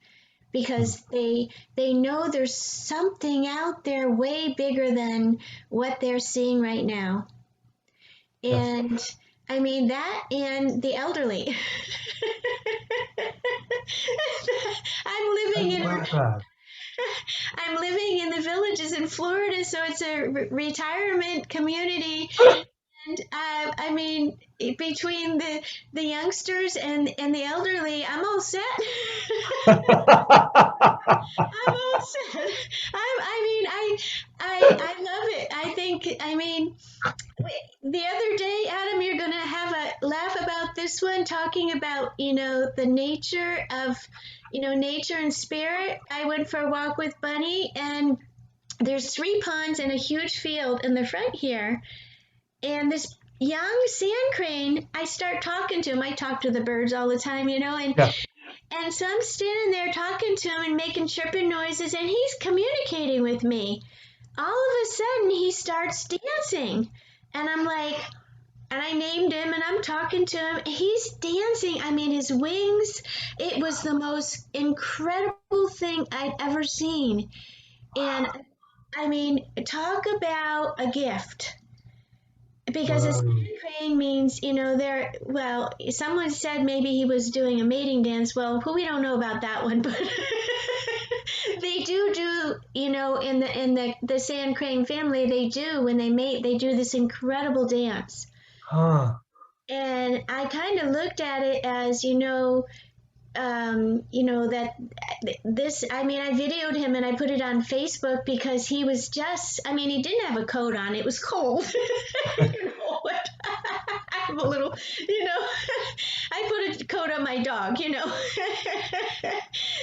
because they know there's something out there way bigger than what they're seeing right now. And yes. I mean that, and the elderly. I'm living in the villages in Florida, so it's a retirement community. And I mean, between the youngsters and the elderly, I'm all set. I'm all set. I love it. I mean, the other day, Adam, you're going to have a laugh about this one, talking about, the nature of, nature and spirit. I went for a walk with Bunny, and there's 3 ponds and a huge field in the front here. And this young sand crane, I start talking to him. I talk to the birds all the time, and so I'm standing there talking to him and making chirping noises, and he's communicating with me. All of a sudden, he starts dancing, and I'm like, and I named him, and I'm talking to him. He's dancing. I mean, his wings, it was the most incredible thing I'd ever seen. And I mean, talk about a gift. because a Wow. sand crane means, there, well, someone said maybe he was doing a mating dance. Well, we don't know about that one, but they do, in the sand crane family, they do, when they mate, they do this incredible dance. Huh. And I kind of looked at it as, that this, I mean, I videoed him and I put it on Facebook because he was just, I mean, he didn't have a coat on. It was cold. I'm a little, I put a coat on my dog.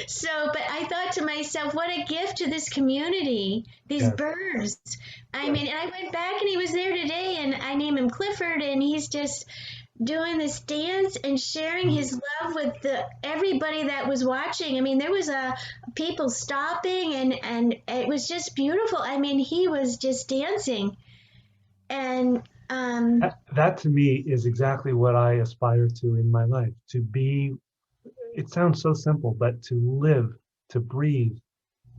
So, but I thought to myself, what a gift to this community, these Yes. birds. I Yes. mean, and I went back and he was there today and I named him Clifford and he's just doing this dance and sharing his love with everybody that was watching. I mean, there was people stopping and it was just beautiful. I mean, he was just dancing and That to me is exactly what I aspire to in my life. To be, it sounds so simple, but to live, to breathe,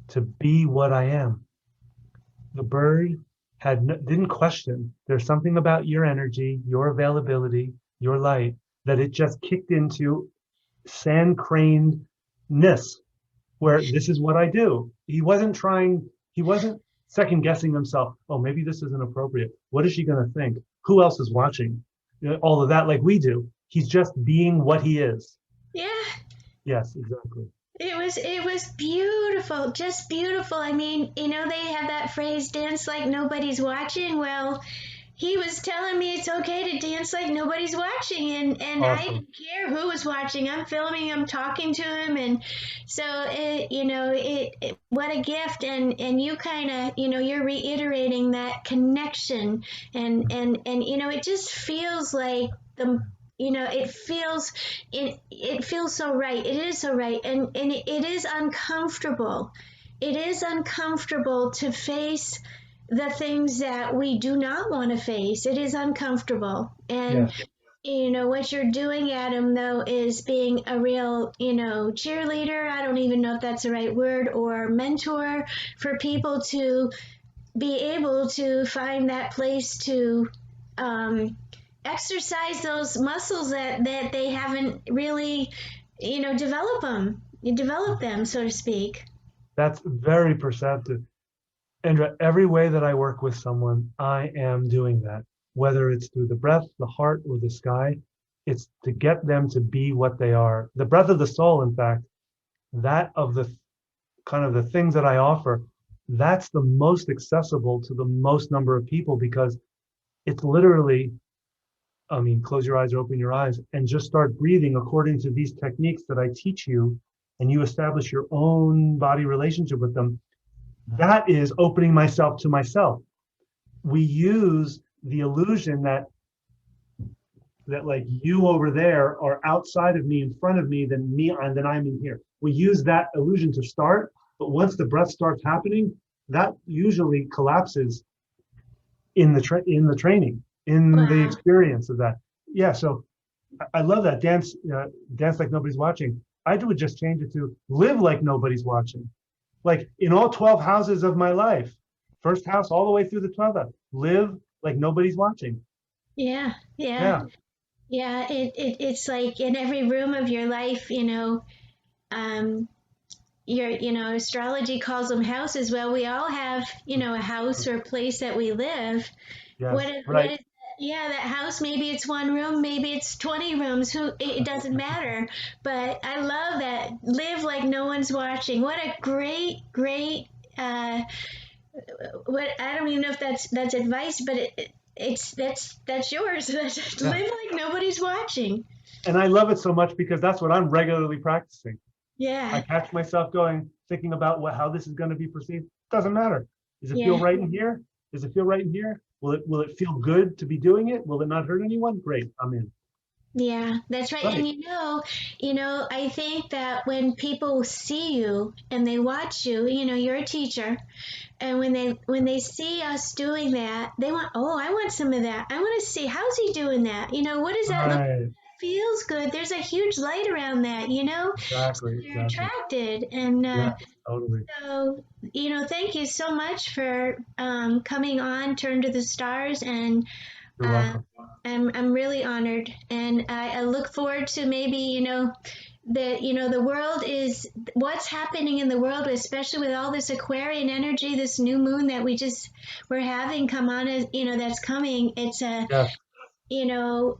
to be what I am. The bird didn't question. There's something about your energy, your availability, your light that it just kicked into sand cranedness, where this is what I do. He wasn't second guessing himself. Oh, maybe this isn't appropriate. What is she going to think? Who else is watching? All of that, like we do. He's just being what he is. yeah, Yes, exactly. it was beautiful, just beautiful. I mean, they have that phrase, dance like nobody's watching. Well, he was telling me it's okay to dance like nobody's watching and I Awesome. didn't care who was watching. I'm filming him, talking to him, and so what a gift. And you kind of, you're reiterating that connection and it just feels like the it feels so right. It is so right, and it is uncomfortable. It is uncomfortable to face the things that we do not want to face. It is uncomfortable. And, Yes. what you're doing, Adam, though, is being a real, cheerleader. I don't even know if that's the right word, or mentor for people to be able to find that place to exercise those muscles that they haven't really, develop them, so to speak. That's very perceptive. Andrea, every way that I work with someone, I am doing that. Whether it's through the breath, the heart, or the sky, it's to get them to be what they are. The breath of the soul, in fact, that of the kind of the things that I offer, that's the most accessible to the most number of people because it's literally, I mean, close your eyes or open your eyes and just start breathing according to these techniques that I teach you, and you establish your own body relationship with them. That is opening myself to myself. We use the illusion that like you over there are outside of me, in front of me, then me, and then I'm in here. We use that illusion to start, but once the breath starts happening, that usually collapses in the training, in the Wow. experience of that. Yeah, so I love that dance like nobody's watching. I would just change it to live like nobody's watching. Like in all 12 houses of my life, first house all the way through the 12th, live like nobody's watching. Yeah, yeah, Yeah. yeah. It's like in every room of your life, um, astrology calls them houses. Well, we all have, a house or a place that we live. Yes. What Right. is, yeah, that house, maybe it's one room, maybe it's 20 rooms, it doesn't matter. But I love that. Live like no one's watching. What a great, what, I don't even know if that's advice, but that's yours. Live Yeah. like nobody's watching. And I love it so much because that's what I'm regularly practicing. I Yeah, catch myself thinking about how this is going to be perceived. Doesn't matter. Does it feel yeah. right in here? Does it feel right in here? Will it feel good to be doing it? Will it not hurt anyone? Great, I'm in. Yeah, that's right. And Right. I think that when people see you and they watch you, you're a teacher, and when they see us doing that, they want, oh, I want some of that. I want to see how's he doing that. What does that look like? Right. Feels good. There's a huge light around that. So Exactly. they're Exactly. attracted. And Yeah. Totally. so, thank you so much for coming on Turn to the Stars and You're welcome. I'm really honored, and I look forward to maybe the world is what's happening in the world, especially with all this Aquarian energy, this new moon that we're having come on, as that's coming. It's a Yes, you know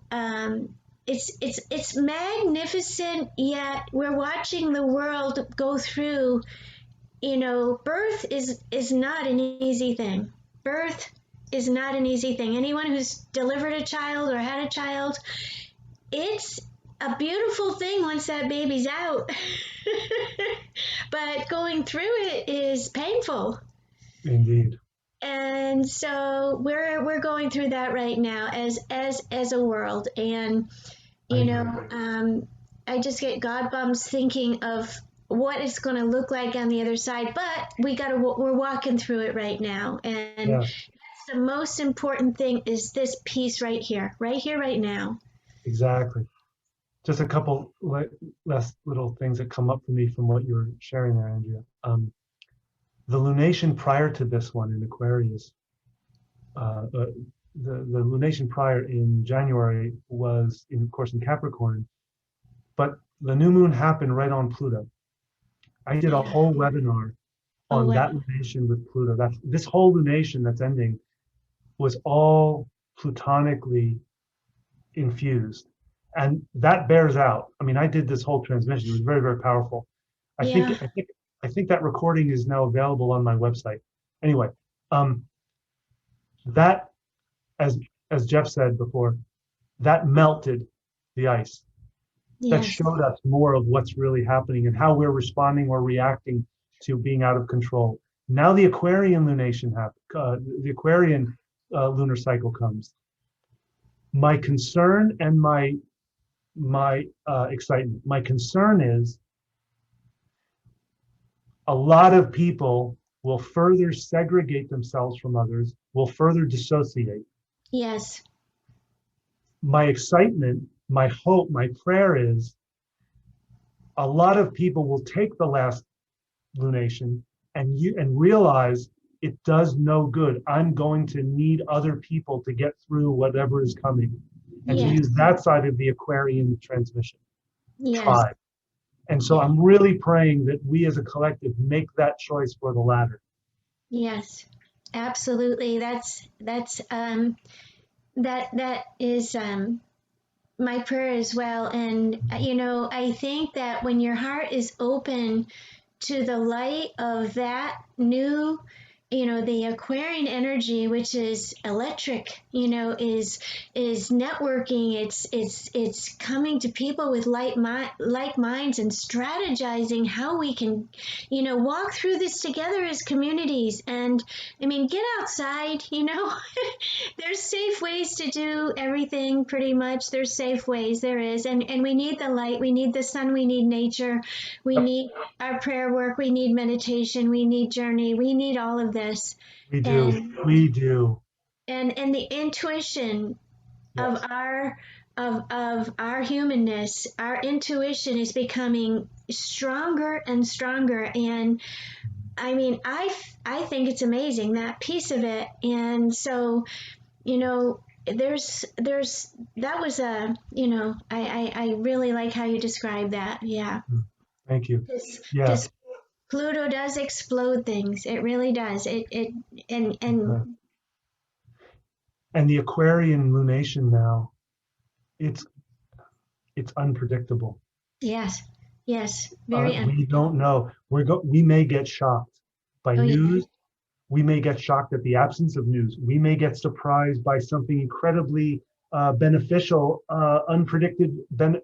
it's magnificent, yet we're watching the world go through. Birth is not an easy thing. Birth is not an easy thing. Anyone who's delivered a child or had a child, it's a beautiful thing once that baby's out. But going through it is painful. indeed. And so we're going through that right now as a world. And I you agree. know, I just get God bumps thinking of what it's going to look like on the other side. But we're walking through it right now, and Yes, that's the most important thing is this piece right here, right now. exactly. Just a couple less little things that come up for me from what you were sharing there, Andrea. The lunation prior to this one in Aquarius, the lunation prior in January was, of course, in Capricorn, but the new moon happened right on Pluto. I did a Yeah. whole webinar Oh on well. that lunation with Pluto. This whole lunation that's ending was all plutonically infused. And that bears out. I mean, I did this whole transmission. It was very, very powerful. I think Yeah. I think I think that recording is now available on my website. Anyway, um, that as as Jeff said before, that melted the ice. That Yes. showed us more of what's really happening and how we're responding or reacting to being out of control. Now the Aquarian lunation happens. The Aquarian lunar cycle comes. My concern and my excitement. My concern is a lot of people will further segregate themselves from others, will further dissociate. Yes. My excitement, my hope, my prayer is a lot of people will take the last lunation and realize it does no good. I'm going to need other people to get through whatever is coming, and to Yes. use that side of the Aquarian transmission. Yes. Try. And so I'm really praying that we as a collective make that choice for the latter. Yes. Absolutely. That is my prayer as well. And I think that when your heart is open to the light of that new, the Aquarian energy, which is electric, is networking. It's coming to people with like minds and strategizing how we can, walk through this together as communities. And I mean, get outside. There's safe ways to do everything. Pretty much, there's safe ways. There is, and we need the light. We need the sun. We need nature. We Yep, need our prayer work. We need meditation. We need journey. We need all of this, we do. and We do. and the intuition of Yes. our humanness. Our intuition is becoming stronger and stronger. And I mean, I think it's amazing, that piece of it. And so, there's that was I really like how you describe that. Yeah. Thank you. Because Yes. Pluto does explode things. It really does. It and And the Aquarian lunation now, it's it's unpredictable. yes, yes, very We don't know. We may get shocked by oh yeah, news. We may get shocked at the absence of news. We may get surprised by something incredibly beneficial, unpredicted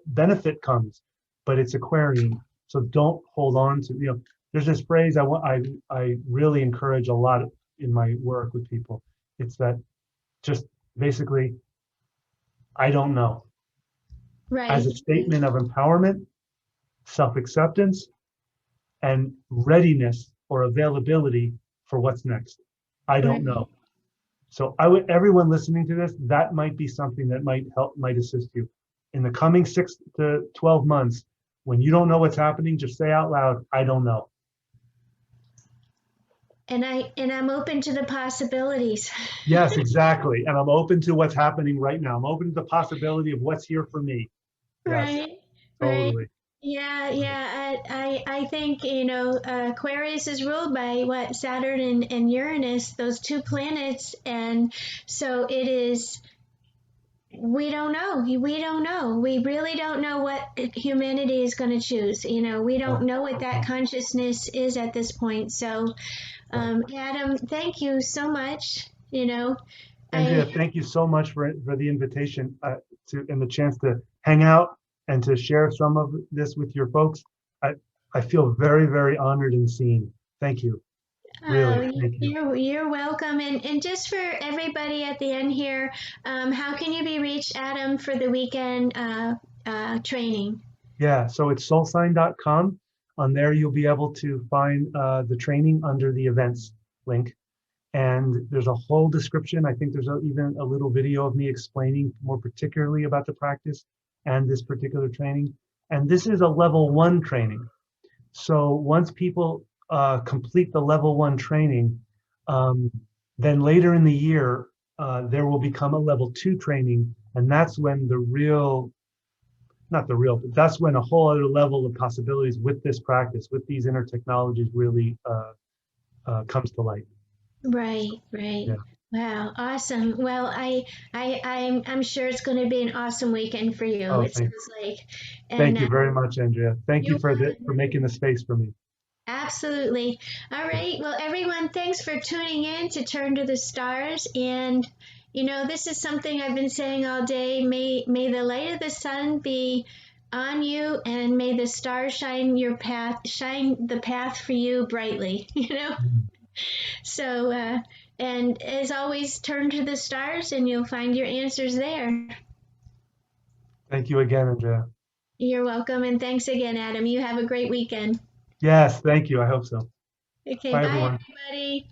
benefit comes, but it's Aquarian. So don't hold on to, there's this phrase I really encourage a lot in my work with people. It's that just basically, I don't know, as right, a statement of empowerment, self-acceptance, and readiness or availability for what's next. I don't right. know. So I would, everyone listening to this, that might be something that might help, might assist you in the coming 6 to 12 months. When you don't know what's happening, just say out loud, I don't know. I'm open to the possibilities. Yes, exactly. And I'm open to what's happening right now. I'm open to the possibility of what's here for me. Yes, Right, right. totally. Yeah, Right. yeah. I think, Aquarius is ruled by what, Saturn and Uranus, those two planets. And so it is, we don't know. We don't know. We really don't know what humanity is going to choose. We don't No, know what that no, consciousness is at this point. So, right. Adam, thank you so much. Andrea, I, thank you so much for the invitation to and the chance to hang out and to share some of this with your folks. I I feel very, very honored and seen. Thank you. Really, Oh, thank you. you're welcome. And just for everybody at the end here, how can you be reached, Adam, for the weekend training? Yeah, so it's soulsign.com. On there, you'll be able to find the training under the events link. And there's a whole description. I think there's even a little video of me explaining more particularly about the practice and this particular training. And this is a level 1 training. So once people complete the level 1 training, um, then later in the year, there will become a level 2 training. And that's when the real, not the real, but that's when a whole other level of possibilities with this practice, with these inner technologies really comes to light. Right, right. Yeah. Wow, awesome. Well, I'm sure it's going to be an awesome weekend for you. Oh, It sounds like, and thank you very much, Andrea. Thank you you for making the space for me. absolutely. All Yeah. right. Well, everyone, thanks for tuning in to Turn to the Stars. And this is something I've been saying all day. May the light of the sun be on you, and may the stars shine the path for you brightly. Mm. So, and as always, turn to the stars, and you'll find your answers there. Thank you again, Andrea. You're welcome, and thanks again, Adam. You have a great weekend. Yes, thank you. I hope so. Okay, Bye, bye, everyone. everybody.